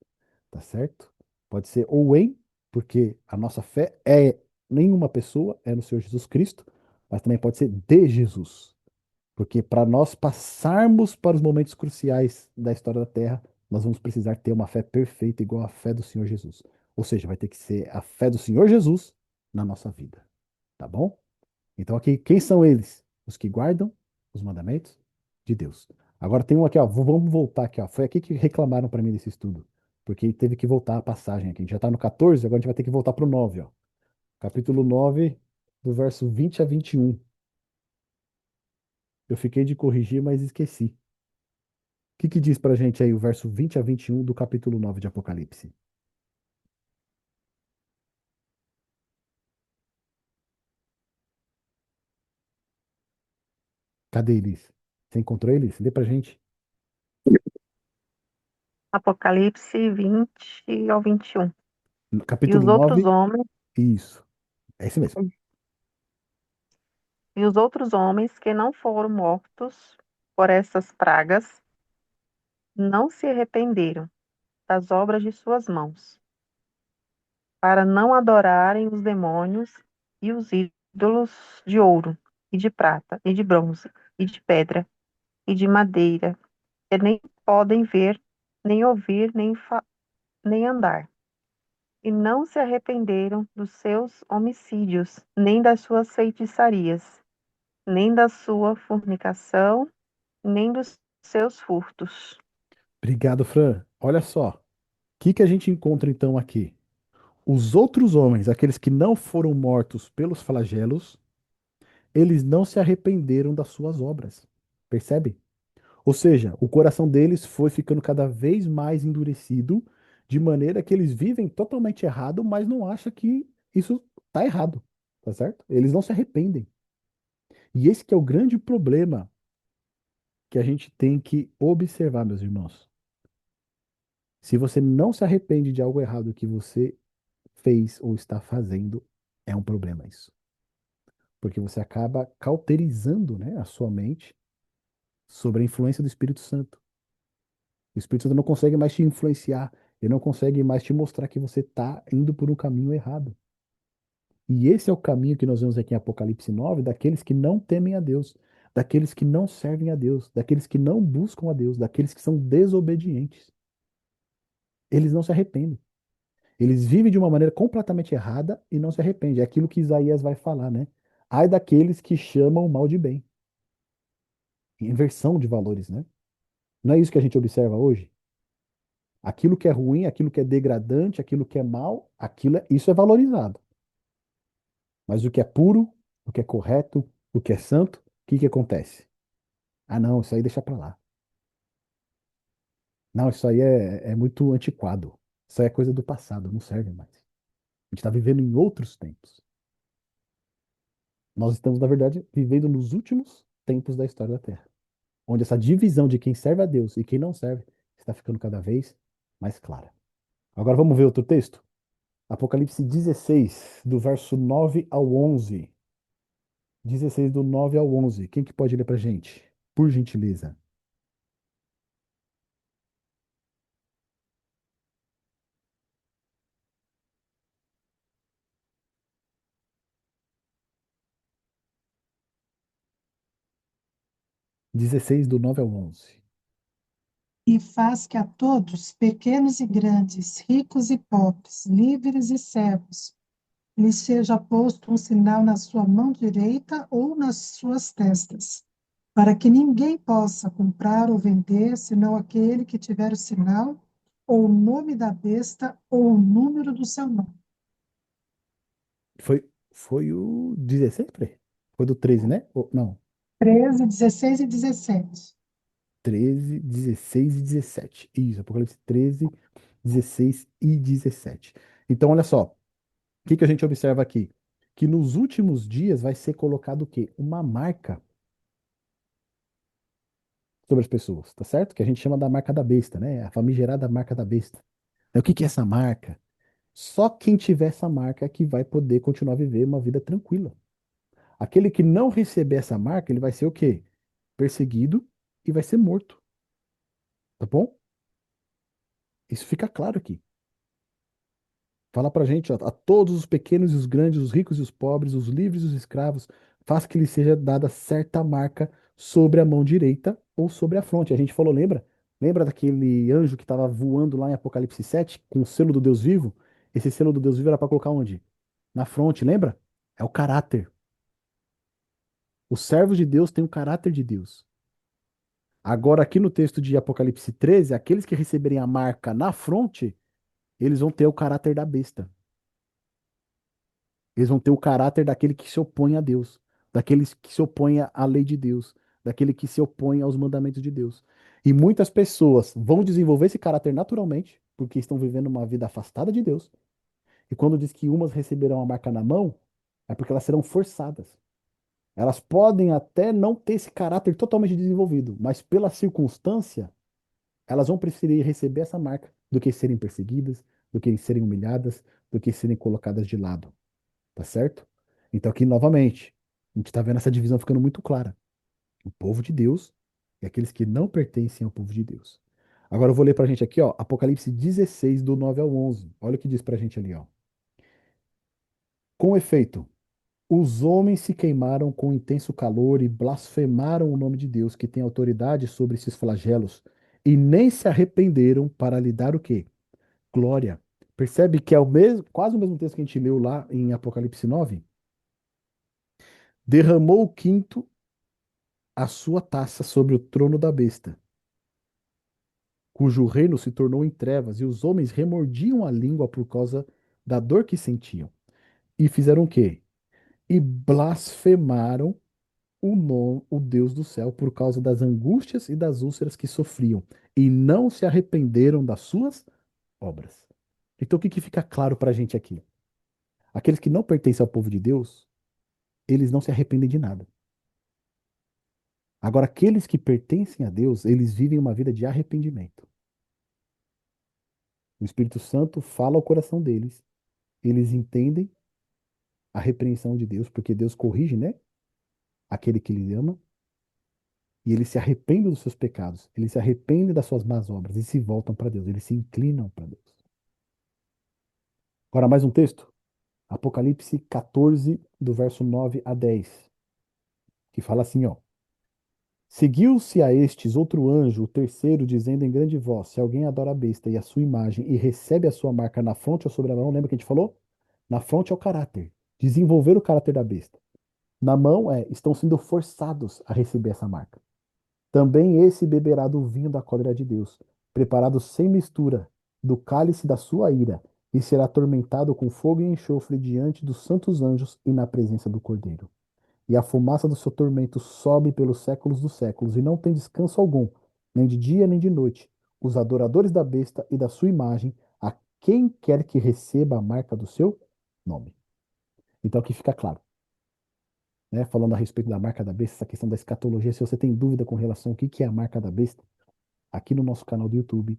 [SPEAKER 1] Tá certo? Pode ser ou em, porque a nossa fé é nenhuma pessoa, é no Senhor Jesus Cristo, mas também pode ser de Jesus. Porque para nós passarmos para os momentos cruciais da história da Terra, nós vamos precisar ter uma fé perfeita igual à fé do Senhor Jesus. Ou seja, vai ter que ser a fé do Senhor Jesus na nossa vida. Tá bom? Então aqui, quem são eles? Os que guardam os mandamentos de Deus. Agora tem um aqui, ó. Vamos voltar aqui, ó. Foi aqui que reclamaram para mim desse estudo. Porque teve que voltar a passagem aqui. A gente já está no 14, agora a gente vai ter que voltar para o 9, ó. Capítulo 9, do verso 20 a 21. Eu fiquei de corrigir, mas esqueci. O que diz pra gente aí o verso 20 a 21 do capítulo 9 de Apocalipse? Cadê eles? Você encontrou eles? Lê pra gente.
[SPEAKER 5] Apocalipse 20 ao 21.
[SPEAKER 1] No
[SPEAKER 5] E os
[SPEAKER 1] capítulo
[SPEAKER 5] outros
[SPEAKER 1] 9,
[SPEAKER 5] homens,
[SPEAKER 1] isso. É isso mesmo.
[SPEAKER 5] e os outros homens que não foram mortos por essas pragas não se arrependeram das obras de suas mãos, para não adorarem os demônios e os ídolos de ouro, e de prata, e de bronze, e de pedra, e de madeira, que nem podem ver, nem ouvir, nem andar. E não se arrependeram dos seus homicídios, nem das suas feitiçarias, nem da sua fornicação, nem dos seus furtos.
[SPEAKER 1] Obrigado, Fran. Olha só. O que a gente encontra então aqui? Os outros homens, aqueles que não foram mortos pelos flagelos, eles não se arrependeram das suas obras. Percebe? Ou seja, o coração deles foi ficando cada vez mais endurecido, de maneira que eles vivem totalmente errado, mas não acham que isso está errado, tá certo? Eles não se arrependem. E esse que é o grande problema que a gente tem que observar, meus irmãos. Se você não se arrepende de algo errado que você fez ou está fazendo, é um problema isso. Porque você acaba cauterizando, né, a sua mente sobre a influência do Espírito Santo. O Espírito Santo não consegue mais te influenciar, ele não consegue mais te mostrar que você está indo por um caminho errado. E esse é o caminho que nós vemos aqui em Apocalipse 9, daqueles que não temem a Deus, daqueles que não servem a Deus, daqueles que não buscam a Deus, daqueles que são desobedientes. Eles não se arrependem. Eles vivem de uma maneira completamente errada e não se arrependem. É aquilo que Isaías vai falar, né? Ai daqueles que chamam o mal de bem. Inversão de valores, né? Não é isso que a gente observa hoje? Aquilo que é ruim, aquilo que é degradante, aquilo que é mal, isso é valorizado. Mas o que é puro, o que é correto, o que é santo, o que acontece? Ah, não, isso aí deixa pra lá. Não, isso aí é muito antiquado. Isso aí é coisa do passado, não serve mais. A gente está vivendo em outros tempos. Nós estamos, na verdade, vivendo nos últimos tempos da história da Terra, onde essa divisão de quem serve a Deus e quem não serve está ficando cada vez mais clara. Agora vamos ver outro texto? Apocalipse 16, do verso 9 ao 11. 16 do 9 ao 11. Quem que pode ler pra gente? Por gentileza. 16 do 9 ao 11.
[SPEAKER 3] E faz que a todos, pequenos e grandes, ricos e pobres, livres e servos, lhes seja posto um sinal na sua mão direita ou nas suas testas, para que ninguém possa comprar ou vender, senão aquele que tiver o sinal, ou o nome da besta, ou o número do seu nome.
[SPEAKER 1] Foi o 16, peraí. Foi do 13, né? Não,
[SPEAKER 3] 13, 16 e 17.
[SPEAKER 1] 13, 16 e 17. Isso, Apocalipse 13, 16 e 17. Então, olha só, o que que a gente observa aqui? Que nos últimos dias vai ser colocado o quê? Uma marca sobre as pessoas, tá certo? Que a gente chama da marca da besta, né? A famigerada marca da besta. O que que é essa marca? Só quem tiver essa marca é que vai poder continuar a viver uma vida tranquila. Aquele que não receber essa marca, ele vai ser o quê? Perseguido e vai ser morto, tá bom? Isso fica claro aqui. Fala pra gente, ó, a todos os pequenos e os grandes, os ricos e os pobres, os livres e os escravos, faz que lhe seja dada certa marca sobre a mão direita ou sobre a fronte. A gente falou, lembra? Lembra daquele anjo que estava voando lá em Apocalipse 7 com o selo do Deus vivo? Esse selo do Deus vivo era para colocar onde? Na fronte, lembra? É o caráter. Os servos de Deus têm o caráter de Deus. Agora, aqui no texto de Apocalipse 13, aqueles que receberem a marca na fronte, eles vão ter o caráter da besta. Eles vão ter o caráter daquele que se opõe a Deus, daqueles que se opõe à lei de Deus, daquele que se opõe aos mandamentos de Deus. E muitas pessoas vão desenvolver esse caráter naturalmente, porque estão vivendo uma vida afastada de Deus. E quando diz que umas receberão a marca na mão, é porque elas serão forçadas. Elas podem até não ter esse caráter totalmente desenvolvido, mas pela circunstância, elas vão preferir receber essa marca do que serem perseguidas, do que serem humilhadas, do que serem colocadas de lado. Tá certo? Então aqui novamente, a gente está vendo essa divisão ficando muito clara. O povo de Deus e aqueles que não pertencem ao povo de Deus. Agora eu vou ler pra gente aqui, ó, Apocalipse 16, do 9 ao 11. Olha o que diz pra gente ali, ó. Com efeito, os homens se queimaram com intenso calor e blasfemaram o nome de Deus, que tem autoridade sobre esses flagelos, e nem se arrependeram para lhe dar o quê? Glória. Percebe que é o mesmo, quase o mesmo texto que a gente leu lá em Apocalipse 9? Derramou o quinto a sua taça sobre o trono da besta, cujo reino se tornou em trevas, e os homens remordiam a língua por causa da dor que sentiam. E fizeram o quê? E blasfemaram o Deus do céu por causa das angústias e das úlceras que sofriam, e não se arrependeram das suas obras. Então, o que que fica claro para a gente aqui? Aqueles que não pertencem ao povo de Deus, eles não se arrependem de nada. Agora, aqueles que pertencem a Deus, eles vivem uma vida de arrependimento. O Espírito Santo fala ao coração deles, eles entendem a repreensão de Deus, porque Deus corrige, né? Aquele que lhe ama, e eles se arrependem dos seus pecados, eles se arrependem das suas más obras e se voltam para Deus, eles se inclinam para Deus. Agora, mais um texto. Apocalipse 14, do verso 9 a 10, que fala assim, ó. Seguiu-se a estes outro anjo, o terceiro, dizendo em grande voz: se alguém adora a besta e a sua imagem e recebe a sua marca na fronte ou sobre a mão, lembra que a gente falou? Na fronte é o caráter, desenvolver o caráter da besta. Na mão estão sendo forçados a receber essa marca. Também esse beberá do vinho da cólera de Deus, preparado sem mistura, do cálice da sua ira, e será atormentado com fogo e enxofre diante dos santos anjos e na presença do Cordeiro. E a fumaça do seu tormento sobe pelos séculos dos séculos, e não tem descanso algum, nem de dia nem de noite. Os adoradores da besta e da sua imagem, a quem quer que receba a marca do seu nome. Então aqui fica claro, né? Falando a respeito da marca da besta, essa questão da escatologia, se você tem dúvida com relação ao que é a marca da besta, aqui no nosso canal do YouTube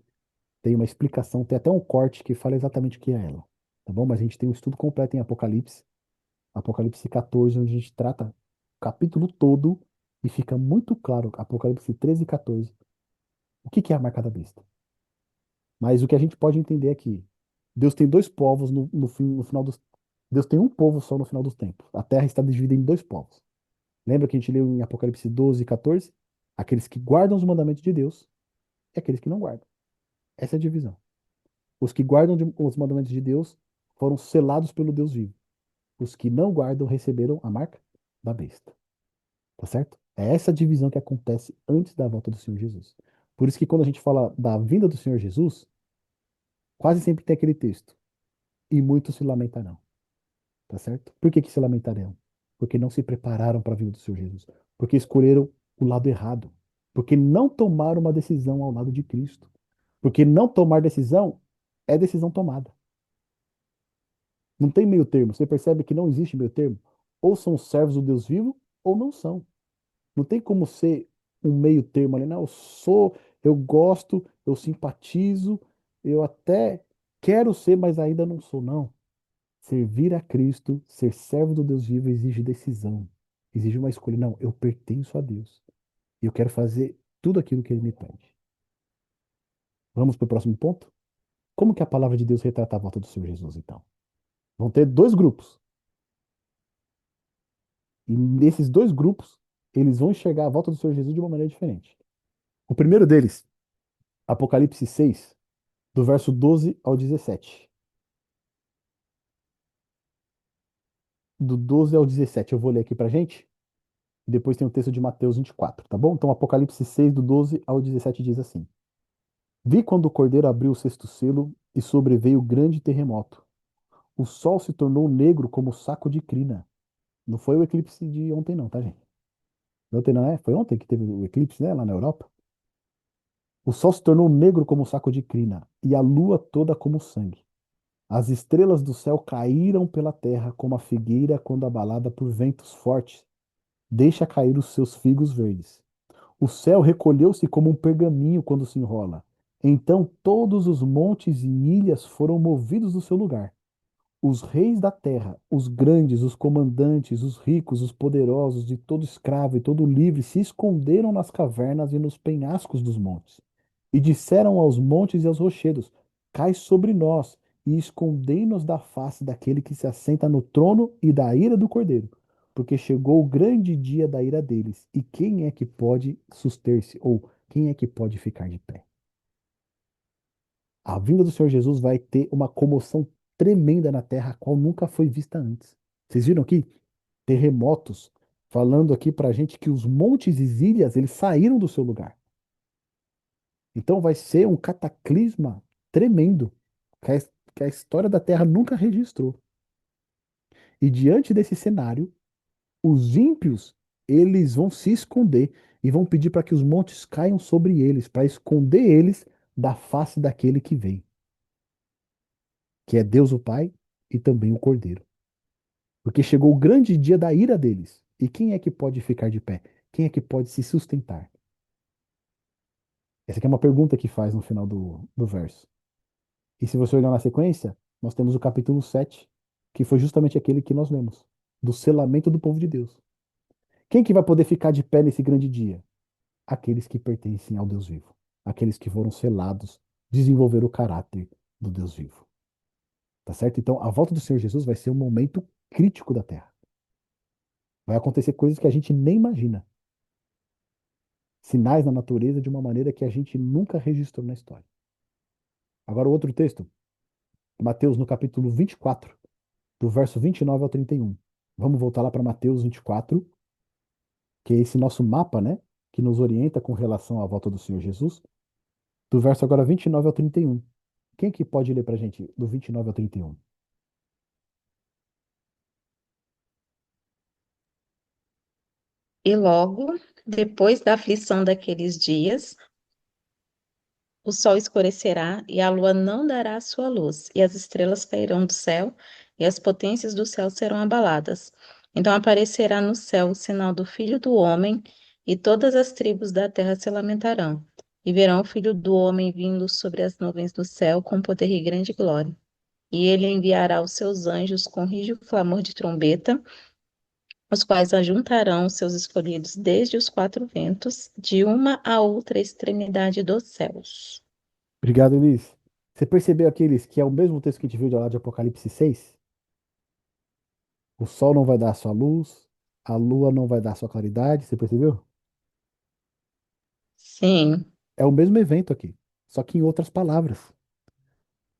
[SPEAKER 1] tem uma explicação, tem até um corte que fala exatamente o que é ela, tá bom? Mas a gente tem um estudo completo em Apocalipse, Apocalipse 14, onde a gente trata o capítulo todo e fica muito claro, Apocalipse 13 e 14, o que é a marca da besta. Mas o que a gente pode entender é que Deus tem dois povos no final dos. Deus tem um povo só no final dos tempos. A terra está dividida em dois povos. Lembra que a gente leu em Apocalipse 12 e 14? Aqueles que guardam os mandamentos de Deus e aqueles que não guardam. Essa é a divisão. Os que guardam os mandamentos de Deus foram selados pelo Deus vivo. Os que não guardam receberam a marca da besta. Tá certo? É essa divisão que acontece antes da volta do Senhor Jesus. Por isso que quando a gente fala da vinda do Senhor Jesus, quase sempre tem aquele texto. E muitos se lamentarão. Tá certo? Por que que se lamentarão? Porque não se prepararam para a vinda do Senhor Jesus. Porque escolheram o lado errado. Porque não tomaram uma decisão ao lado de Cristo. Porque não tomar decisão é decisão tomada. Não tem meio termo. Você percebe que não existe meio termo? Ou são servos do Deus vivo, ou não são. Não tem como ser um meio termo ali. Não, eu sou, eu gosto, eu simpatizo, eu até quero ser, mas ainda não sou, não. Servir a Cristo, ser servo do Deus vivo, exige decisão. Exige uma escolha. Não, eu pertenço a Deus. E eu quero fazer tudo aquilo que Ele me pede. Vamos para o próximo ponto? Como que a palavra de Deus retrata a volta do Senhor Jesus, então? Vão ter dois grupos. E nesses dois grupos, eles vão enxergar a volta do Senhor Jesus de uma maneira diferente. O primeiro deles, Apocalipse 6, do verso 12 ao 17. Do 12 ao 17, eu vou ler aqui pra gente. Depois tem o texto de Mateus 24, tá bom? Então, Apocalipse 6, do 12 ao 17 diz assim: Vi quando o cordeiro abriu o sexto selo e sobreveio grande terremoto. O sol se tornou negro como saco de crina. Não foi o eclipse de ontem, não, tá, gente? Ontem não é? Foi ontem que teve o eclipse, né, lá na Europa? O sol se tornou negro como saco de crina, e a lua toda como sangue. As estrelas do céu caíram pela terra como a figueira quando abalada por ventos fortes deixa cair os seus figos verdes. O céu recolheu-se como um pergaminho quando se enrola. Então todos os montes e ilhas foram movidos do seu lugar. Os reis da terra, os grandes, os comandantes, os ricos, os poderosos, e todo escravo e todo livre se esconderam nas cavernas e nos penhascos dos montes. E disseram aos montes e aos rochedos: Cai sobre nós e escondei-nos da face daquele que se assenta no trono e da ira do cordeiro, porque chegou o grande dia da ira deles. E quem é que pode suster-se? Ou quem é que pode ficar de pé? A vinda do Senhor Jesus vai ter uma comoção tremenda na terra, a qual nunca foi vista antes. Vocês viram aqui? Terremotos, falando aqui pra gente que os montes e ilhas, eles saíram do seu lugar. Então vai ser um cataclisma tremendo, que a história da Terra nunca registrou. E diante desse cenário, os ímpios, eles vão se esconder e vão pedir para que os montes caiam sobre eles, para esconder eles da face daquele que vem, que é Deus o Pai e também o Cordeiro. Porque chegou o grande dia da ira deles. E quem é que pode ficar de pé? Quem é que pode se sustentar? Essa aqui é uma pergunta que faz no final do verso. E se você olhar na sequência, nós temos o capítulo 7, que foi justamente aquele que nós lemos, do selamento do povo de Deus. Quem que vai poder ficar de pé nesse grande dia? Aqueles que pertencem ao Deus vivo. Aqueles que foram selados, desenvolver o caráter do Deus vivo. Tá certo? Então, a volta do Senhor Jesus vai ser um momento crítico da terra. Vai acontecer coisas que a gente nem imagina. Sinais na natureza de uma maneira que a gente nunca registrou na história. Agora, o outro texto, Mateus no capítulo 24, do verso 29 ao 31. Vamos voltar lá para Mateus 24, que é esse nosso mapa, né? Que nos orienta com relação à volta do Senhor Jesus. Do verso agora 29 ao 31. Quem que pode ler para a gente do 29 ao 31?
[SPEAKER 4] E logo, depois da aflição daqueles dias, o sol escurecerá e a lua não dará a sua luz, e as estrelas cairão do céu, e as potências do céu serão abaladas. Então aparecerá no céu o sinal do Filho do Homem, e todas as tribos da terra se lamentarão, e verão o Filho do Homem vindo sobre as nuvens do céu com poder e grande glória. E ele enviará os seus anjos com rígido clamor de trombeta, os quais ajuntarão os seus escolhidos desde os quatro ventos, de uma a outra extremidade dos céus.
[SPEAKER 1] Obrigado, Luiz. Você percebeu aqueles que é o mesmo texto que a gente viu de lá de Apocalipse 6? O sol não vai dar a sua luz, a lua não vai dar a sua claridade, você percebeu?
[SPEAKER 4] Sim,
[SPEAKER 1] É o mesmo evento aqui, só que em outras palavras.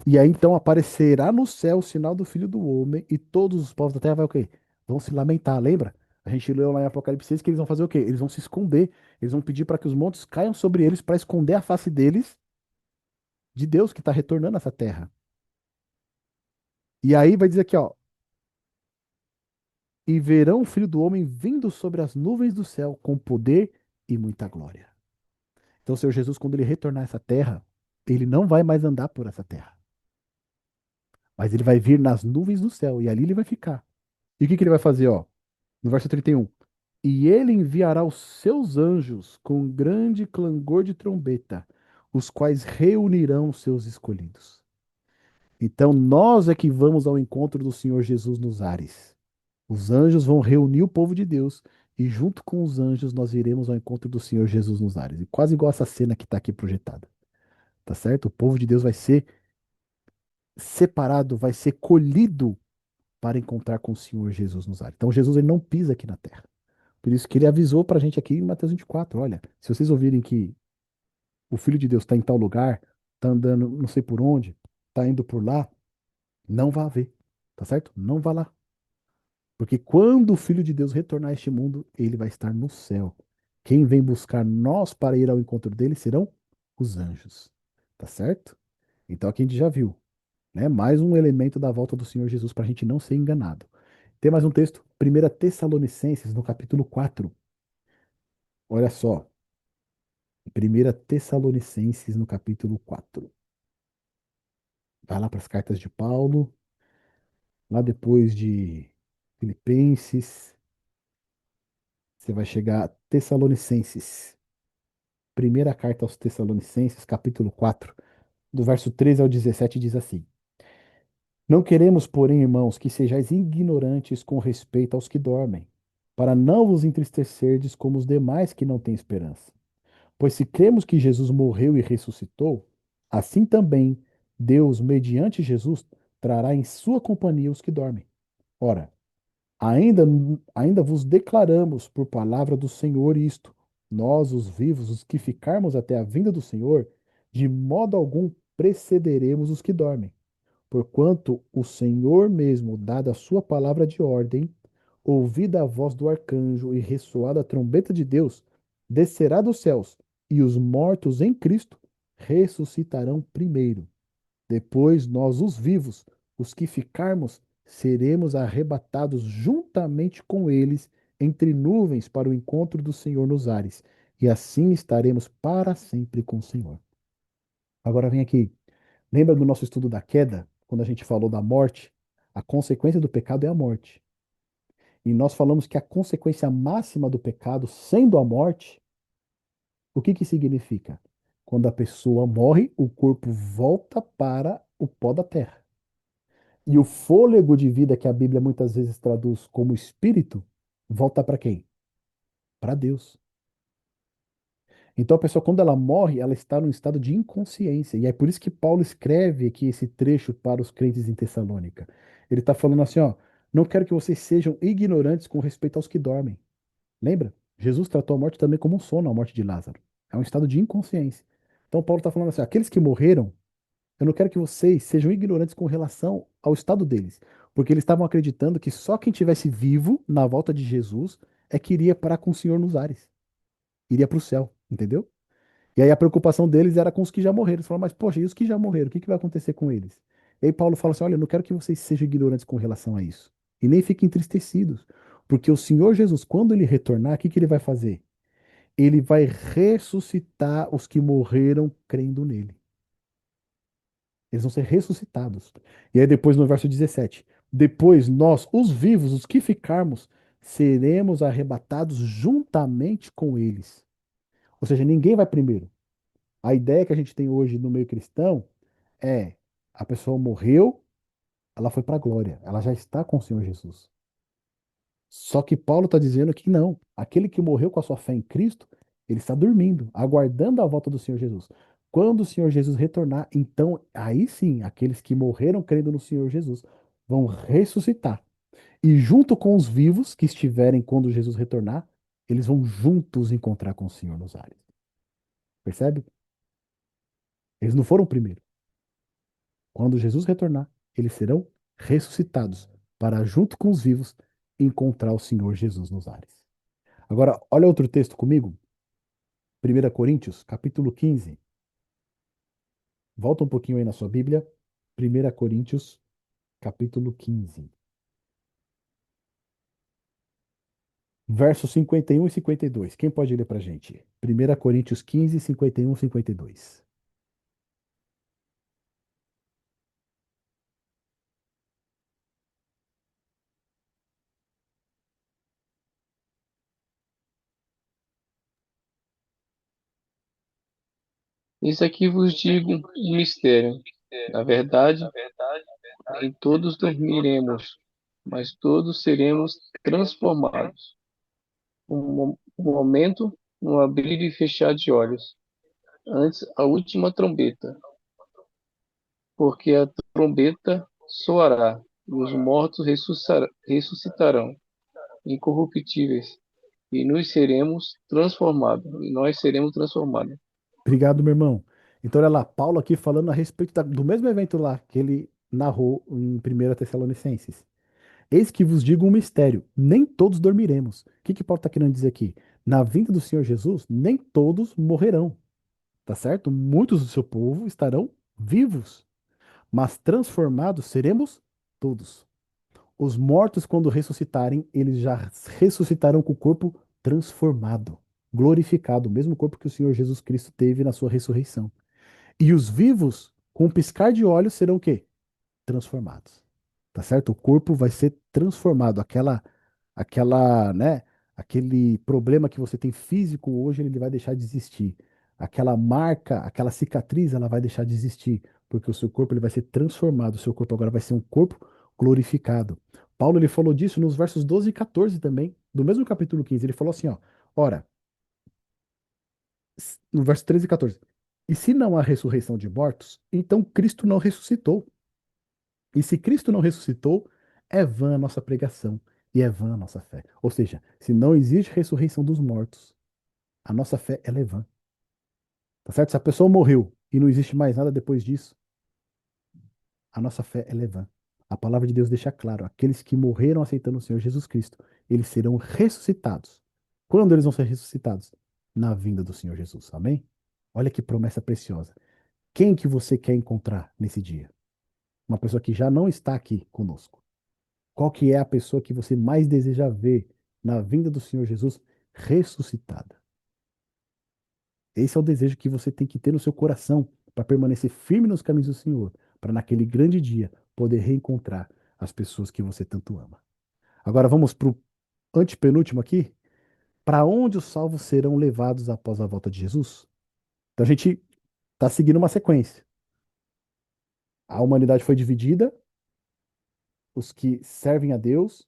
[SPEAKER 1] E aí então aparecerá no céu o sinal do Filho do Homem e todos os povos da terra vai o quê? Vão se lamentar, lembra? A gente leu lá em Apocalipse 6 que eles vão fazer o quê? Eles vão se esconder. Eles vão pedir para que os montes caiam sobre eles para esconder a face deles de Deus que está retornando a essa terra. E aí vai dizer aqui, ó, e verão o Filho do Homem vindo sobre as nuvens do céu com poder e muita glória. Então, o Senhor Jesus, quando ele retornar a essa terra, ele não vai mais andar por essa terra, mas ele vai vir nas nuvens do céu e ali ele vai ficar. E o que que ele vai fazer, ó? No verso 31. E ele enviará os seus anjos com grande clangor de trombeta, os quais reunirão os seus escolhidos. Então, nós é que vamos ao encontro do Senhor Jesus nos ares. Os anjos vão reunir o povo de Deus e junto com os anjos nós iremos ao encontro do Senhor Jesus nos ares. E quase igual essa cena que está aqui projetada. Tá certo? O povo de Deus vai ser separado, vai ser colhido para encontrar com o Senhor Jesus nos ares. Então Jesus ele não pisa aqui na terra. Por isso que ele avisou para a gente aqui em Mateus 24, olha, se vocês ouvirem que o Filho de Deus está em tal lugar, está andando não sei por onde, está indo por lá, não vá ver, tá certo? Não vá lá. Porque quando o Filho de Deus retornar a este mundo, ele vai estar no céu. Quem vem buscar nós para ir ao encontro dele serão os anjos. Tá certo? Então aqui a gente já viu, né? Mais um elemento da volta do Senhor Jesus para a gente não ser enganado. Tem mais um texto, 1 Tessalonicenses, no capítulo 4. Olha só, 1 Tessalonicenses, no capítulo 4. Vai lá para as cartas de Paulo, lá depois de Filipenses, você vai chegar a Tessalonicenses. Primeira carta aos Tessalonicenses, capítulo 4, do verso 13 ao 17, diz assim: Não queremos, porém, irmãos, que sejais ignorantes com respeito aos que dormem, para não vos entristecerdes como os demais que não têm esperança. Pois se cremos que Jesus morreu e ressuscitou, assim também Deus, mediante Jesus, trará em sua companhia os que dormem. Ora, Ainda, ainda vos declaramos por palavra do Senhor isto: nós, os vivos, os que ficarmos até a vinda do Senhor, de modo algum precederemos os que dormem. Porquanto o Senhor mesmo, dada a sua palavra de ordem, ouvida a voz do arcanjo e ressoada a trombeta de Deus, descerá dos céus, e os mortos em Cristo ressuscitarão primeiro. Depois nós, os vivos, os que ficarmos, seremos arrebatados juntamente com eles entre nuvens para o encontro do Senhor nos ares, e assim estaremos para sempre com o Senhor. Agora vem aqui. Lembra do nosso estudo da queda, quando a gente falou da morte? A consequência do pecado é a morte. E nós falamos que a consequência máxima do pecado, sendo a morte, o que que significa? Quando a pessoa morre, o corpo volta para o pó da terra. E o fôlego de vida que a Bíblia muitas vezes traduz como espírito, volta para quem? Para Deus. Então a pessoa, quando ela morre, ela está num estado de inconsciência. E é por isso que Paulo escreve aqui esse trecho para os crentes em Tessalônica. Ele está falando assim, ó, não quero que vocês sejam ignorantes com respeito aos que dormem. Lembra? Jesus tratou a morte também como um sono, a morte de Lázaro. É um estado de inconsciência. Então Paulo está falando assim, ó, aqueles que morreram, eu não quero que vocês sejam ignorantes com relação ao estado deles, porque eles estavam acreditando que só quem tivesse vivo na volta de Jesus é que iria para com o Senhor nos ares, iria para o céu, entendeu? E aí a preocupação deles era com os que já morreram. Eles falaram, mas poxa, e os que já morreram? O que que vai acontecer com eles? E aí Paulo fala assim, olha, eu não quero que vocês sejam ignorantes com relação a isso, e nem fiquem entristecidos, porque o Senhor Jesus, quando ele retornar, o que que ele vai fazer? Ele vai ressuscitar os que morreram crendo nele. Eles vão ser ressuscitados. E aí depois no verso 17, depois nós, os vivos, os que ficarmos, seremos arrebatados juntamente com eles. Ou seja, ninguém vai primeiro. A ideia que a gente tem hoje no meio cristão é a pessoa morreu, ela foi para a glória, ela já está com o Senhor Jesus. Só que Paulo está dizendo que não. Aquele que morreu com a sua fé em Cristo, ele está dormindo, aguardando a volta do Senhor Jesus. Quando o Senhor Jesus retornar, então aí sim, aqueles que morreram crendo no Senhor Jesus vão ressuscitar. E junto com os vivos que estiverem quando Jesus retornar, eles vão juntos encontrar com o Senhor nos ares. Percebe? Eles não foram primeiro. Quando Jesus retornar, eles serão ressuscitados para junto com os vivos encontrar o Senhor Jesus nos ares. Agora, olha outro texto comigo, 1 Coríntios, capítulo 15. Volta um pouquinho aí na sua Bíblia. 1 Coríntios, capítulo 15. Versos 51 e 52. Quem pode ler para a gente? 1 Coríntios 15, 51 e 52.
[SPEAKER 2] Isso aqui vos digo um mistério. Na verdade, nem todos dormiremos, mas todos seremos transformados. Um momento, um abrir e fechar de olhos, antes a última trombeta, porque a trombeta soará e os mortos ressuscitarão, incorruptíveis, e nós seremos transformados.
[SPEAKER 1] Obrigado, meu irmão. Então, olha lá, Paulo aqui falando a respeito do mesmo evento lá que ele narrou em 1 Tessalonicenses. Eis que vos digo um mistério: nem todos dormiremos. O que que Paulo está querendo dizer aqui? Na vinda do Senhor Jesus, nem todos morrerão, tá certo? Muitos do seu povo estarão vivos, mas transformados seremos todos. Os mortos, quando ressuscitarem, eles já ressuscitarão com o corpo transformado, glorificado, o mesmo corpo que o Senhor Jesus Cristo teve na sua ressurreição. E os vivos, com um piscar de olhos, serão o quê? Transformados. Tá certo? O corpo vai ser transformado. Né? Aquele problema que você tem físico hoje, ele vai deixar de existir. Aquela marca, aquela cicatriz, ela vai deixar de existir, porque o seu corpo ele vai ser transformado. O seu corpo agora vai ser um corpo glorificado. Paulo ele falou disso nos versos 12 e 14 também, do mesmo capítulo 15. Ele falou assim, ó: ora, no verso 13 e 14. E se não há ressurreição de mortos, então Cristo não ressuscitou. E se Cristo não ressuscitou, é vã a nossa pregação e é vã a nossa fé. Ou seja, se não existe ressurreição dos mortos, a nossa fé ela é vã. Tá certo? Se a pessoa morreu e não existe mais nada depois disso, a nossa fé ela é vã. A palavra de Deus deixa claro, aqueles que morreram aceitando o Senhor Jesus Cristo, eles serão ressuscitados. Quando eles vão ser ressuscitados? Na vinda do Senhor Jesus. Amém? Olha que promessa preciosa. Quem que você quer encontrar nesse dia? Uma pessoa que já não está aqui conosco. Qual que é a pessoa que você mais deseja ver na vinda do Senhor Jesus ressuscitada? Esse é o desejo que você tem que ter no seu coração para permanecer firme nos caminhos do Senhor, para naquele grande dia poder reencontrar as pessoas que você tanto ama. Agora vamos para o antepenúltimo aqui. Para onde os salvos serão levados após a volta de Jesus? Então a gente está seguindo uma sequência. A humanidade foi dividida, os que servem a Deus,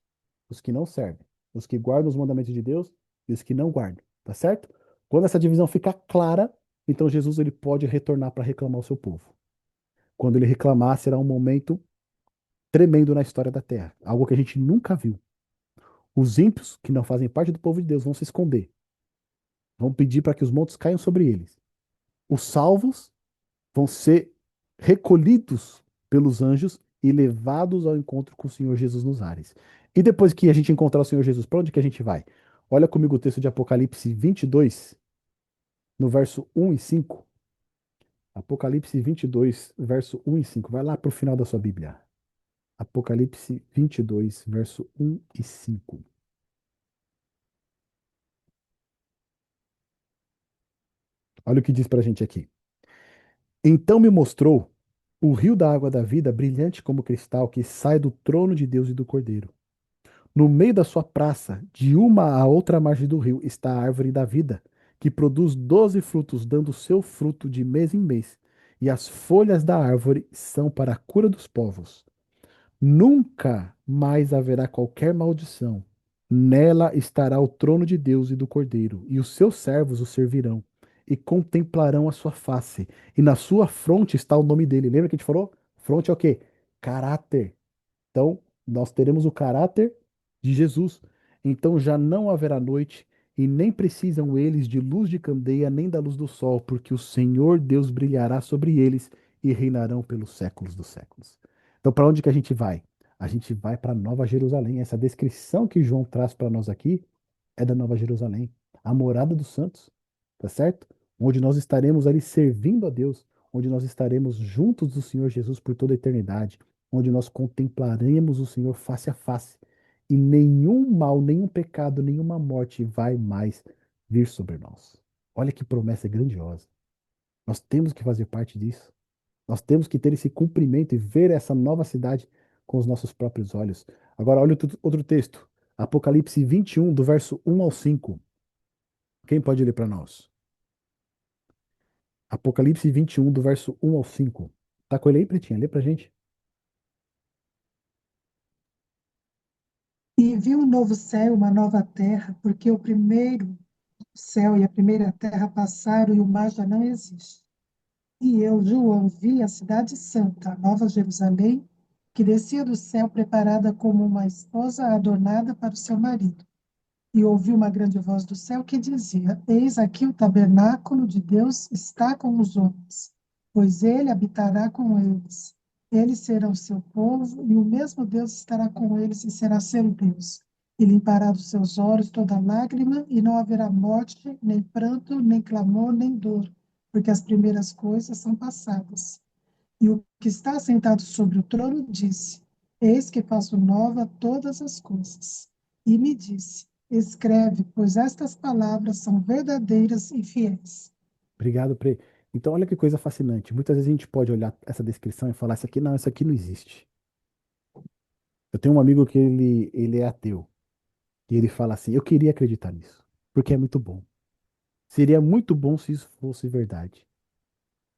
[SPEAKER 1] os que não servem, os que guardam os mandamentos de Deus e os que não guardam, tá certo? Quando essa divisão ficar clara, então Jesus ele pode retornar para reclamar o seu povo. Quando ele reclamar, será um momento tremendo na história da terra, algo que a gente nunca viu. Os ímpios, que não fazem parte do povo de Deus, vão se esconder, vão pedir para que os montes caiam sobre eles. Os salvos vão ser recolhidos pelos anjos e levados ao encontro com o Senhor Jesus nos ares. E depois que a gente encontrar o Senhor Jesus, para onde que a gente vai? Olha comigo o texto de Apocalipse 22, no verso 1 e 5. Apocalipse 22, verso 1 e 5. Vai lá para o final da sua Bíblia. Apocalipse 22, verso 1 e 5. Olha o que diz para a gente aqui. Então me mostrou o rio da água da vida, brilhante como cristal, que sai do trono de Deus e do Cordeiro. No meio da sua praça, de uma à outra margem do rio, está a árvore da vida, que produz 12 frutos, dando seu fruto de mês em mês. E as folhas da árvore são para a cura dos povos. Nunca mais haverá qualquer maldição. Nela estará o trono de Deus e do Cordeiro, e os seus servos o servirão, e contemplarão a sua face. E na sua fronte está o nome dele. Lembra que a gente falou? Fronte é o quê? Caráter. Então, nós teremos o caráter de Jesus. Então já não haverá noite, e nem precisam eles de luz de candeia, nem da luz do sol, porque o Senhor Deus brilhará sobre eles e reinarão pelos séculos dos séculos. Então, para onde que a gente vai? A gente vai para Nova Jerusalém. Essa descrição que João traz para nós aqui é da Nova Jerusalém, a morada dos santos, tá certo? Onde nós estaremos ali servindo a Deus, onde nós estaremos juntos do Senhor Jesus por toda a eternidade, onde nós contemplaremos o Senhor face a face, e nenhum mal, nenhum pecado, nenhuma morte vai mais vir sobre nós. Olha que promessa grandiosa. Nós temos que fazer parte disso. Nós temos que ter esse cumprimento e ver essa nova cidade com os nossos próprios olhos. Agora, olha outro texto. Apocalipse 21, do verso 1 ao 5. Quem pode ler para nós? Apocalipse 21, do verso 1 ao 5. Tá com ele aí, Pretinha? Lê pra gente.
[SPEAKER 3] E viu um novo céu, uma nova terra, porque o primeiro céu e a primeira terra passaram e o mar já não existe. E eu, João, vi a cidade santa, a Nova Jerusalém, que descia do céu preparada como uma esposa adornada para o seu marido. E ouvi uma grande voz do céu que dizia: Eis aqui o tabernáculo de Deus está com os homens, pois ele habitará com eles. Eles serão seu povo, e o mesmo Deus estará com eles e será seu Deus. E limpará dos seus olhos toda lágrima, e não haverá morte, nem pranto, nem clamor, nem dor, porque as primeiras coisas são passadas. E o que está sentado sobre o trono disse: Eis que faço nova todas as coisas. E me disse: Escreve, pois estas palavras são verdadeiras e fiéis.
[SPEAKER 1] Obrigado, Pre. Então, olha que coisa fascinante. Muitas vezes a gente pode olhar essa descrição e falar: isso aqui não existe. Eu tenho um amigo que ele é ateu. E ele fala assim: eu queria acreditar nisso, porque é muito bom. Seria muito bom se isso fosse verdade.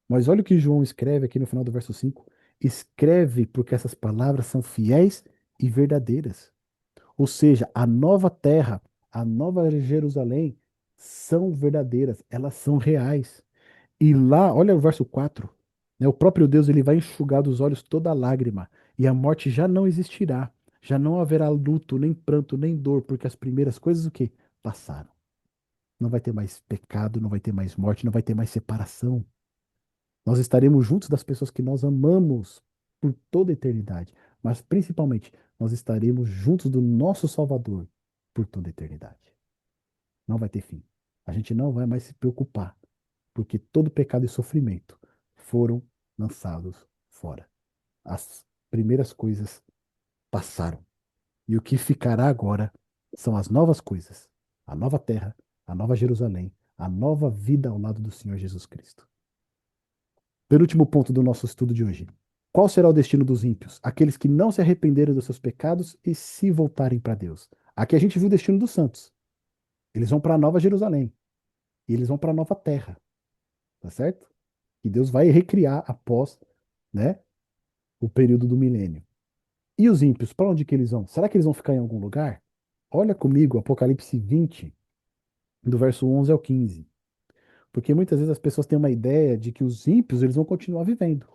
[SPEAKER 1] Mas olha o que João escreve aqui no final do verso 5. Escreve porque essas palavras são fiéis e verdadeiras. Ou seja, a nova terra, a nova Jerusalém são verdadeiras, elas são reais. E lá, olha o verso 4, né, o próprio Deus ele vai enxugar dos olhos toda lágrima, e a morte já não existirá. Já não haverá luto, nem pranto, nem dor, porque as primeiras coisas o quê? Passaram. Não vai ter mais pecado, não vai ter mais morte, não vai ter mais separação. Nós estaremos juntos das pessoas que nós amamos por toda a eternidade, mas principalmente nós estaremos juntos do nosso Salvador por toda a eternidade. Não vai ter fim. A gente não vai mais se preocupar, porque todo pecado e sofrimento foram lançados fora. As primeiras coisas passaram. E o que ficará agora são as novas coisas, a nova terra, a nova Jerusalém, a nova vida ao lado do Senhor Jesus Cristo. Penúltimo ponto do nosso estudo de hoje. Qual será o destino dos ímpios? Aqueles que não se arrependeram dos seus pecados e se voltarem para Deus. Aqui a gente viu o destino dos santos. Eles vão para a nova Jerusalém. E eles vão para a nova terra. Tá certo? Que Deus vai recriar após, né, o período do milênio. E os ímpios, para onde que eles vão? Será que eles vão ficar em algum lugar? Olha comigo Apocalipse 20, do verso 11 ao 15. Porque muitas vezes as pessoas têm uma ideia de que os ímpios eles vão continuar vivendo.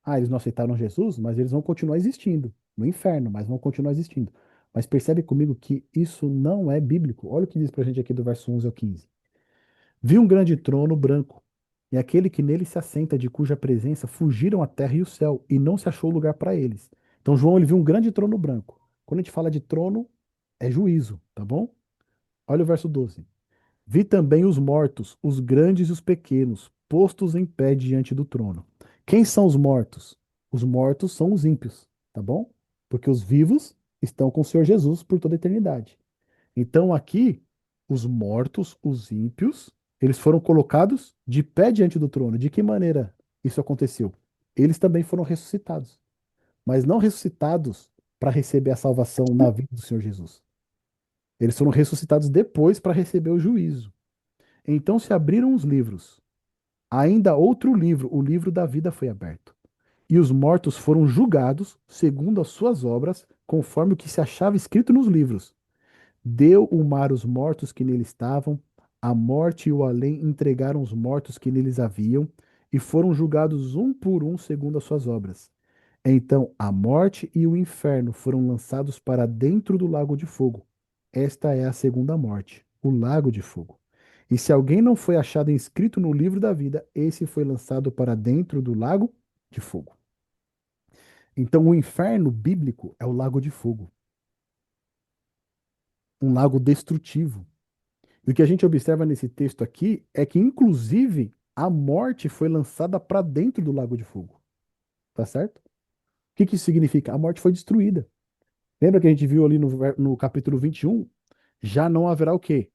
[SPEAKER 1] Ah, eles não aceitaram Jesus, mas eles vão continuar existindo no inferno, mas vão continuar existindo. Mas percebe comigo que isso não é bíblico. Olha o que diz pra gente aqui do verso 11 ao 15. Vi um grande trono branco, e aquele que nele se assenta, de cuja presença fugiram a terra e o céu, e não se achou lugar para eles. Então João ele viu um grande trono branco. Quando a gente fala de trono, é juízo, tá bom? Olha o verso 12. Vi também os mortos, os grandes e os pequenos, postos em pé diante do trono. Quem são os mortos? Os mortos são os ímpios, tá bom? Porque os vivos estão com o Senhor Jesus por toda a eternidade. Então aqui, os mortos, os ímpios, eles foram colocados de pé diante do trono. De que maneira isso aconteceu? Eles também foram ressuscitados, mas não ressuscitados para receber a salvação na vida do Senhor Jesus. Eles foram ressuscitados depois para receber o juízo. Então se abriram os livros. Ainda outro livro, o livro da vida, foi aberto. E os mortos foram julgados segundo as suas obras, conforme o que se achava escrito nos livros. Deu o mar os mortos que nele estavam, a morte e o além entregaram os mortos que neles haviam, e foram julgados um por um segundo as suas obras. Então a morte e o inferno foram lançados para dentro do lago de fogo. Esta é a segunda morte, o lago de fogo. E se alguém não foi achado inscrito no livro da vida, esse foi lançado para dentro do lago de fogo. Então, o inferno bíblico é o lago de fogo, um lago destrutivo. E o que a gente observa nesse texto aqui é que, inclusive, a morte foi lançada para dentro do lago de fogo. Tá certo? O que que isso significa? A morte foi destruída. Lembra que a gente viu ali no capítulo 21? Já não haverá o quê?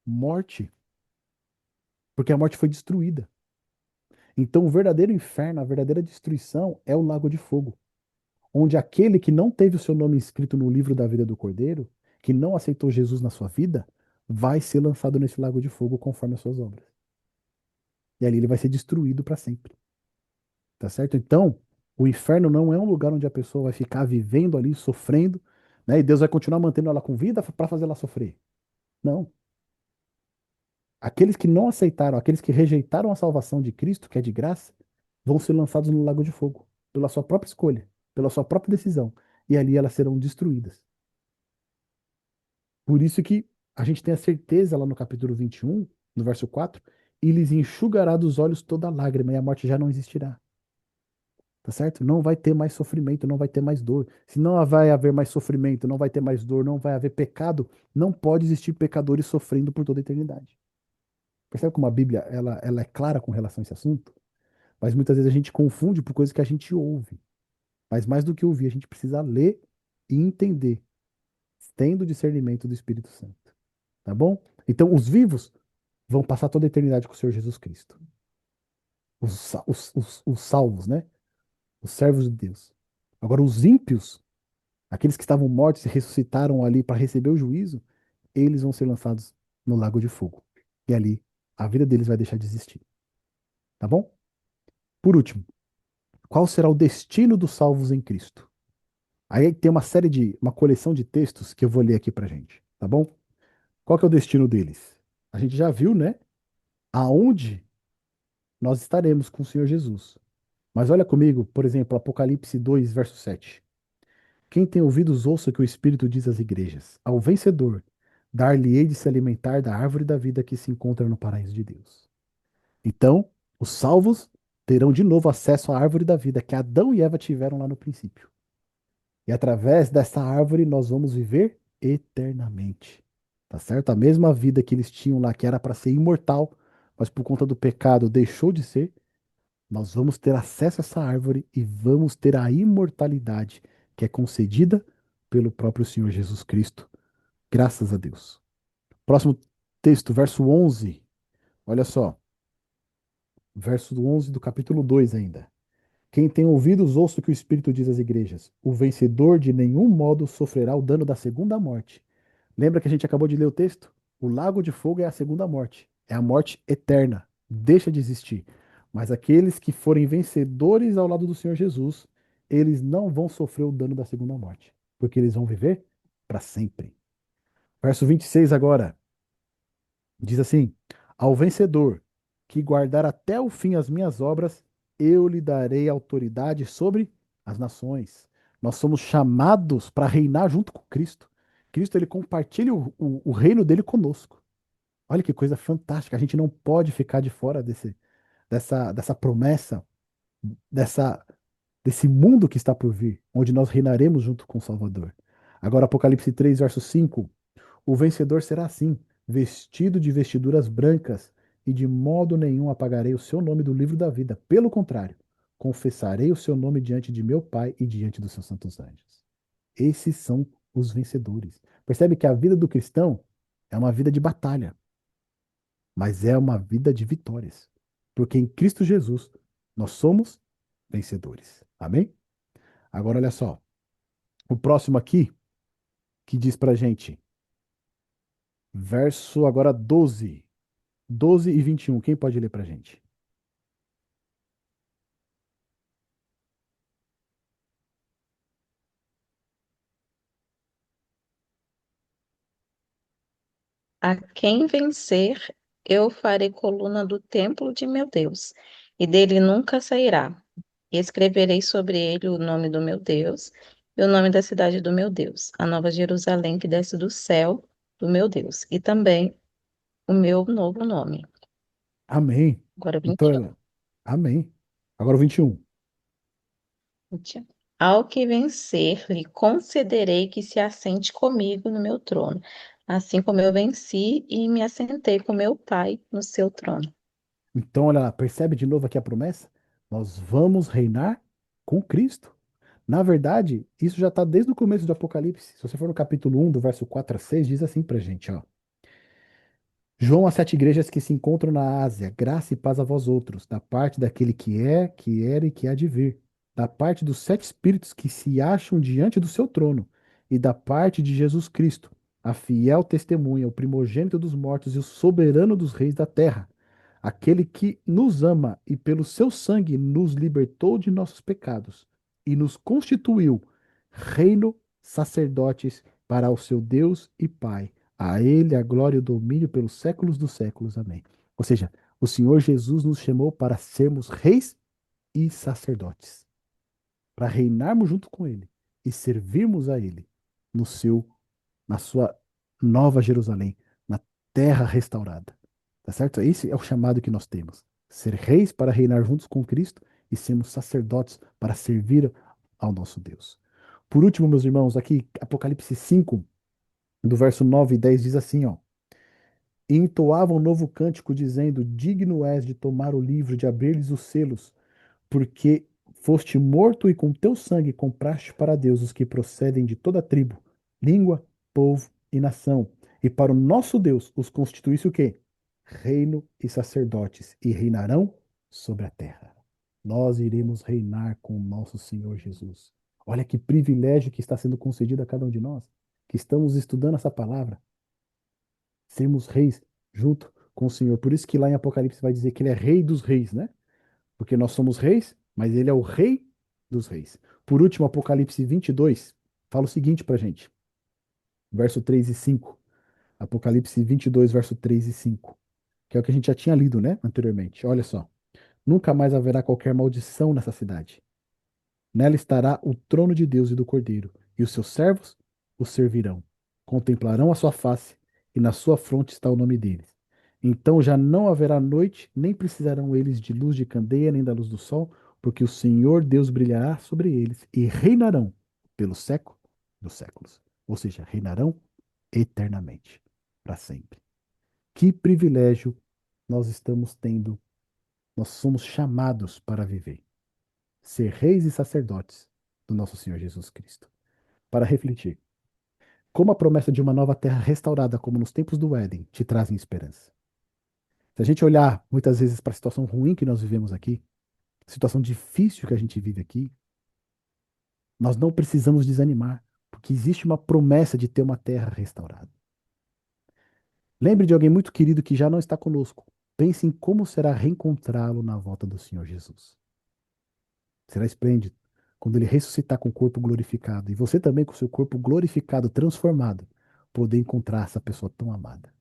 [SPEAKER 1] Morte, porque a morte foi destruída. Então, o verdadeiro inferno, a verdadeira destruição é o lago de fogo, onde aquele que não teve o seu nome escrito no livro da vida do Cordeiro, que não aceitou Jesus na sua vida, vai ser lançado nesse lago de fogo conforme as suas obras. E ali ele vai ser destruído para sempre. Tá certo? Então, o inferno não é um lugar onde a pessoa vai ficar vivendo ali, sofrendo, né? E Deus vai continuar mantendo ela com vida para fazer ela sofrer. Não. Aqueles que não aceitaram, aqueles que rejeitaram a salvação de Cristo, que é de graça, vão ser lançados no lago de fogo, pela sua própria escolha, pela sua própria decisão. E ali elas serão destruídas. Por isso que a gente tem a certeza lá no capítulo 21, no verso 4, e lhes enxugará dos olhos toda lágrima, e a morte já não existirá. Tá certo? Não vai ter mais sofrimento, não vai ter mais dor. Se não vai haver mais sofrimento, não vai ter mais dor, não vai haver pecado, não pode existir pecadores sofrendo por toda a eternidade. Percebe como a Bíblia ela é clara com relação a esse assunto? Mas muitas vezes a gente confunde por coisas que a gente ouve. Mas mais do que ouvir, a gente precisa ler e entender, tendo o discernimento do Espírito Santo. Tá bom? Então, os vivos vão passar toda a eternidade com o Senhor Jesus Cristo. Os salvos, né? Os servos de Deus. Agora, os ímpios, aqueles que estavam mortos e ressuscitaram ali para receber o juízo, eles vão ser lançados no lago de fogo. E ali a vida deles vai deixar de existir. Tá bom? Por último, qual será o destino dos salvos em Cristo? Aí tem uma coleção de textos que eu vou ler aqui pra gente, tá bom? Qual que é o destino deles? A gente já viu, né? Aonde nós estaremos com o Senhor Jesus. Mas olha comigo, por exemplo, Apocalipse 2, verso 7. Quem tem ouvidos, ouça o que o Espírito diz às igrejas. Ao vencedor, dar-lhe-ei de se alimentar da árvore da vida que se encontra no paraíso de Deus. Então, os salvos terão de novo acesso à árvore da vida que Adão e Eva tiveram lá no princípio. E através dessa árvore nós vamos viver eternamente. Tá certo? A mesma vida que eles tinham lá, que era para ser imortal, mas por conta do pecado deixou de ser, nós vamos ter acesso a essa árvore e vamos ter a imortalidade que é concedida pelo próprio Senhor Jesus Cristo. Graças a Deus. Próximo texto, verso 11. Olha só, verso 11 do capítulo 2 ainda. Quem tem ouvidos, ouça o que o Espírito diz às igrejas. O vencedor de nenhum modo sofrerá o dano da segunda morte. Lembra que a gente acabou de ler o texto? O lago de fogo é a segunda morte. É a morte eterna. Deixa de existir. Mas aqueles que forem vencedores ao lado do Senhor Jesus, eles não vão sofrer o dano da segunda morte. Porque eles vão viver para sempre. Verso 26 agora. Diz assim: Ao vencedor que guardar até o fim as minhas obras, eu lhe darei autoridade sobre as nações. Nós somos chamados para reinar junto com Cristo. Cristo ele compartilha o reino dele conosco. Olha que coisa fantástica. A gente não pode ficar de fora dessa promessa, dessa, desse mundo que está por vir, onde nós reinaremos junto com o Salvador. Agora, Apocalipse 3, verso 5. O vencedor será assim, vestido de vestiduras brancas, e de modo nenhum apagarei o seu nome do livro da vida. Pelo contrário, confessarei o seu nome diante de meu Pai e diante dos seus santos anjos. Esses são os vencedores. Percebe que a vida do cristão é uma vida de batalha, mas é uma vida de vitórias. Porque em Cristo Jesus nós somos vencedores. Amém? Agora olha só. O próximo aqui que diz pra gente, verso agora 12. 12 e 21. Quem pode ler pra gente?
[SPEAKER 4] A quem vencer, eu farei coluna do templo de meu Deus, e dele nunca sairá. E escreverei sobre ele o nome do meu Deus e o nome da cidade do meu Deus, a nova Jerusalém que desce do céu do meu Deus, e também o meu novo nome.
[SPEAKER 1] Amém.
[SPEAKER 4] Agora
[SPEAKER 1] Então,
[SPEAKER 4] 21.
[SPEAKER 1] amém. Agora o 21.
[SPEAKER 4] Ao que vencer, lhe concederei que se assente comigo no meu trono, assim como eu venci e me assentei com meu Pai no seu trono.
[SPEAKER 1] Então, olha lá, percebe de novo aqui a promessa? Nós vamos reinar com Cristo. Na verdade, isso já está desde o começo do Apocalipse. Se você for no capítulo 1, do verso 4 a 6, diz assim pra gente, ó. João às 7 igrejas que se encontram na Ásia, graça e paz a vós outros, da parte daquele que é, que era e que há de vir, da parte dos 7 espíritos que se acham diante do seu trono, e da parte de Jesus Cristo, a fiel testemunha, o primogênito dos mortos e o soberano dos reis da terra, aquele que nos ama e pelo seu sangue nos libertou de nossos pecados e nos constituiu reino, sacerdotes para o seu Deus e Pai. A ele a glória e o domínio pelos séculos dos séculos. Amém. Ou seja, o Senhor Jesus nos chamou para sermos reis e sacerdotes, para reinarmos junto com ele e servirmos a ele no seu na sua nova Jerusalém, na terra restaurada. Tá certo? Esse é o chamado que nós temos. Ser reis para reinar juntos com Cristo e sermos sacerdotes para servir ao nosso Deus. Por último, meus irmãos, aqui Apocalipse 5, do verso 9 e 10 diz assim, ó: E entoava um novo cântico dizendo: Digno és de tomar o livro, de abrir-lhes os selos, porque foste morto e com teu sangue compraste para Deus os que procedem de toda tribo, língua, povo e nação. E para o nosso Deus os constituísse o quê? Reino e sacerdotes, e reinarão sobre a terra. Nós iremos reinar com o nosso Senhor Jesus. Olha que privilégio que está sendo concedido a cada um de nós, que estamos estudando essa palavra, sermos reis junto com o Senhor. Por isso que lá em Apocalipse vai dizer que ele é rei dos reis, né? Porque nós somos reis, mas ele é o rei dos reis. Por último, Apocalipse 22 fala o seguinte pra gente, verso 3 e 5. Apocalipse 22, verso 3 e 5, que é o que a gente já tinha lido, né, anteriormente. Olha só. Nunca mais haverá qualquer maldição nessa cidade. Nela estará o trono de Deus e do Cordeiro, e os seus servos o servirão. Contemplarão a sua face, e na sua fronte está o nome deles. Então já não haverá noite, nem precisarão eles de luz de candeia, nem da luz do sol, porque o Senhor Deus brilhará sobre eles, e reinarão pelo século dos séculos. Ou seja, reinarão eternamente, para sempre. Que privilégio nós estamos tendo, nós somos chamados para viver, ser reis e sacerdotes do nosso Senhor Jesus Cristo. Para refletir, como a promessa de uma nova terra restaurada, como nos tempos do Éden, te trazem esperança. Se a gente olhar muitas vezes para a situação ruim que nós vivemos aqui, situação difícil que a gente vive aqui, nós não precisamos desanimar, porque existe uma promessa de ter uma terra restaurada. Lembre de alguém muito querido que já não está conosco. Pense em como será reencontrá-lo na volta do Senhor Jesus. Será esplêndido quando ele ressuscitar com o corpo glorificado e você também com o seu corpo glorificado, transformado, poder encontrar essa pessoa tão amada.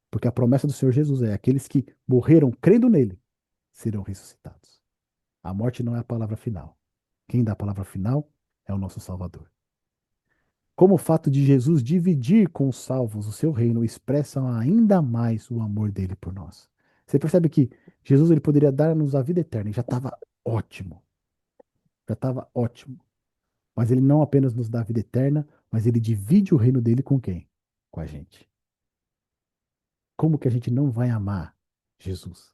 [SPEAKER 1] Porque a promessa do Senhor Jesus é: aqueles que morreram crendo nele serão ressuscitados. A morte não é a palavra final. Quem dá a palavra final é o nosso Salvador. Como o fato de Jesus dividir com os salvos o seu reino expressam ainda mais o amor dele por nós. Você percebe que Jesus ele poderia dar-nos a vida eterna e já estava ótimo. Já estava ótimo. Mas ele não apenas nos dá a vida eterna, mas ele divide o reino dele com quem? Com a gente. Como que a gente não vai amar Jesus?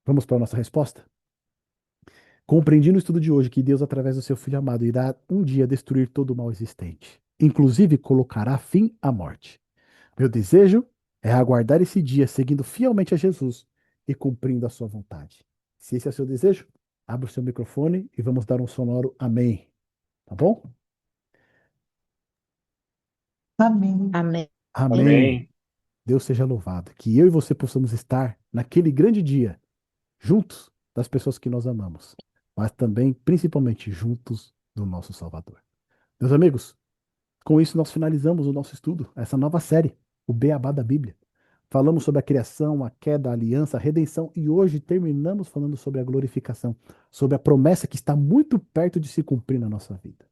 [SPEAKER 1] Vamos para a nossa resposta? Compreendi no estudo de hoje que Deus, através do seu Filho amado, irá um dia destruir todo o mal existente. Inclusive, colocará fim à morte. Meu desejo é aguardar esse dia seguindo fielmente a Jesus e cumprindo a sua vontade. Se esse é o seu desejo, abra o seu microfone e vamos dar um sonoro amém. Tá bom?
[SPEAKER 3] Amém.
[SPEAKER 4] Amém.
[SPEAKER 1] Amém.
[SPEAKER 2] Amém.
[SPEAKER 1] Deus seja louvado. Que eu e você possamos estar naquele grande dia, juntos das pessoas que nós amamos, mas também, principalmente, juntos do nosso Salvador. Meus amigos, com isso nós finalizamos o nosso estudo, essa nova série, o Beabá da Bíblia. Falamos sobre a criação, a queda, a aliança, a redenção e hoje terminamos falando sobre a glorificação, sobre a promessa que está muito perto de se cumprir na nossa vida.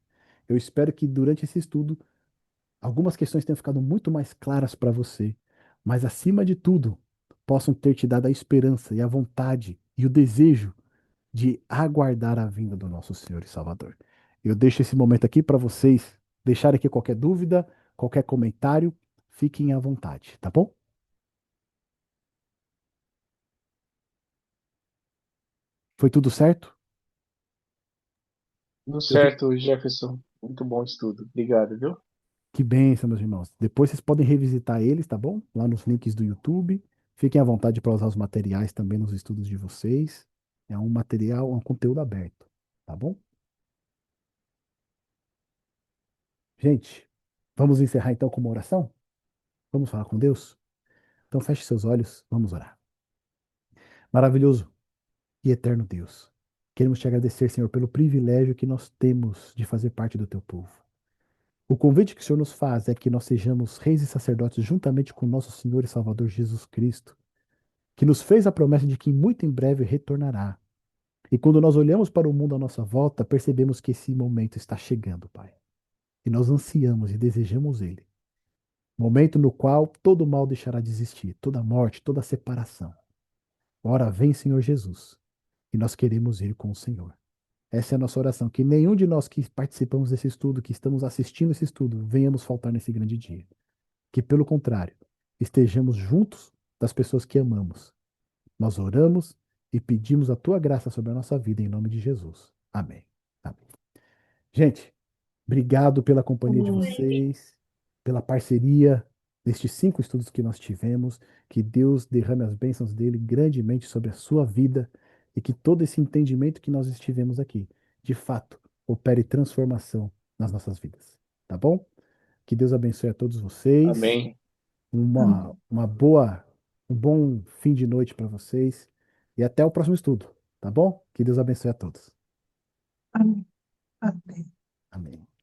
[SPEAKER 1] Eu espero que durante esse estudo algumas questões tenham ficado muito mais claras para você, mas acima de tudo, possam ter te dado a esperança e a vontade e o desejo de aguardar a vinda do nosso Senhor e Salvador. Eu deixo esse momento aqui para vocês deixarem aqui qualquer dúvida, qualquer comentário, fiquem à vontade, tá bom? Foi tudo certo?
[SPEAKER 2] Tudo
[SPEAKER 1] Eu que,
[SPEAKER 2] certo, Jefferson. Muito bom estudo. Obrigado, viu?
[SPEAKER 1] que bênção, meus irmãos. Depois vocês podem revisitar eles, tá bom? Lá nos links do YouTube. Fiquem à vontade para usar os materiais também nos estudos de vocês. É um material, um conteúdo aberto, tá bom? Gente, vamos encerrar então com uma oração? Vamos falar com Deus? Então feche seus olhos, vamos orar. Maravilhoso e eterno Deus, queremos te agradecer, Senhor, pelo privilégio que nós temos de fazer parte do teu povo. O convite que o Senhor nos faz é que nós sejamos reis e sacerdotes juntamente com nosso Senhor e Salvador Jesus Cristo, que nos fez a promessa de que muito em breve retornará. E quando nós olhamos para o mundo à nossa volta, percebemos que esse momento está chegando, Pai. E nós ansiamos e desejamos ele. Momento no qual todo mal deixará de existir, toda morte, toda separação. Ora, vem, Senhor Jesus, e nós queremos ir com o Senhor. Essa é a nossa oração, que nenhum de nós que participamos desse estudo, que estamos assistindo esse estudo, venhamos faltar nesse grande dia. Que, pelo contrário, estejamos juntos das pessoas que amamos. Nós oramos e pedimos a tua graça sobre a nossa vida, em nome de Jesus. Amém. Amém. Gente, obrigado pela companhia de
[SPEAKER 3] Amém.
[SPEAKER 1] vocês, pela parceria nestes 5 estudos que nós tivemos. Que Deus derrame as bênçãos dele grandemente sobre a sua vida e que todo esse entendimento que nós estivemos aqui, de fato, opere transformação nas nossas vidas. Tá bom? Que Deus abençoe a todos vocês.
[SPEAKER 2] Amém.
[SPEAKER 3] Amém.
[SPEAKER 1] Uma boa, um bom fim de noite para vocês e até o próximo estudo. Tá bom? Que Deus abençoe a todos.
[SPEAKER 3] Amém. Amém.
[SPEAKER 1] Amém.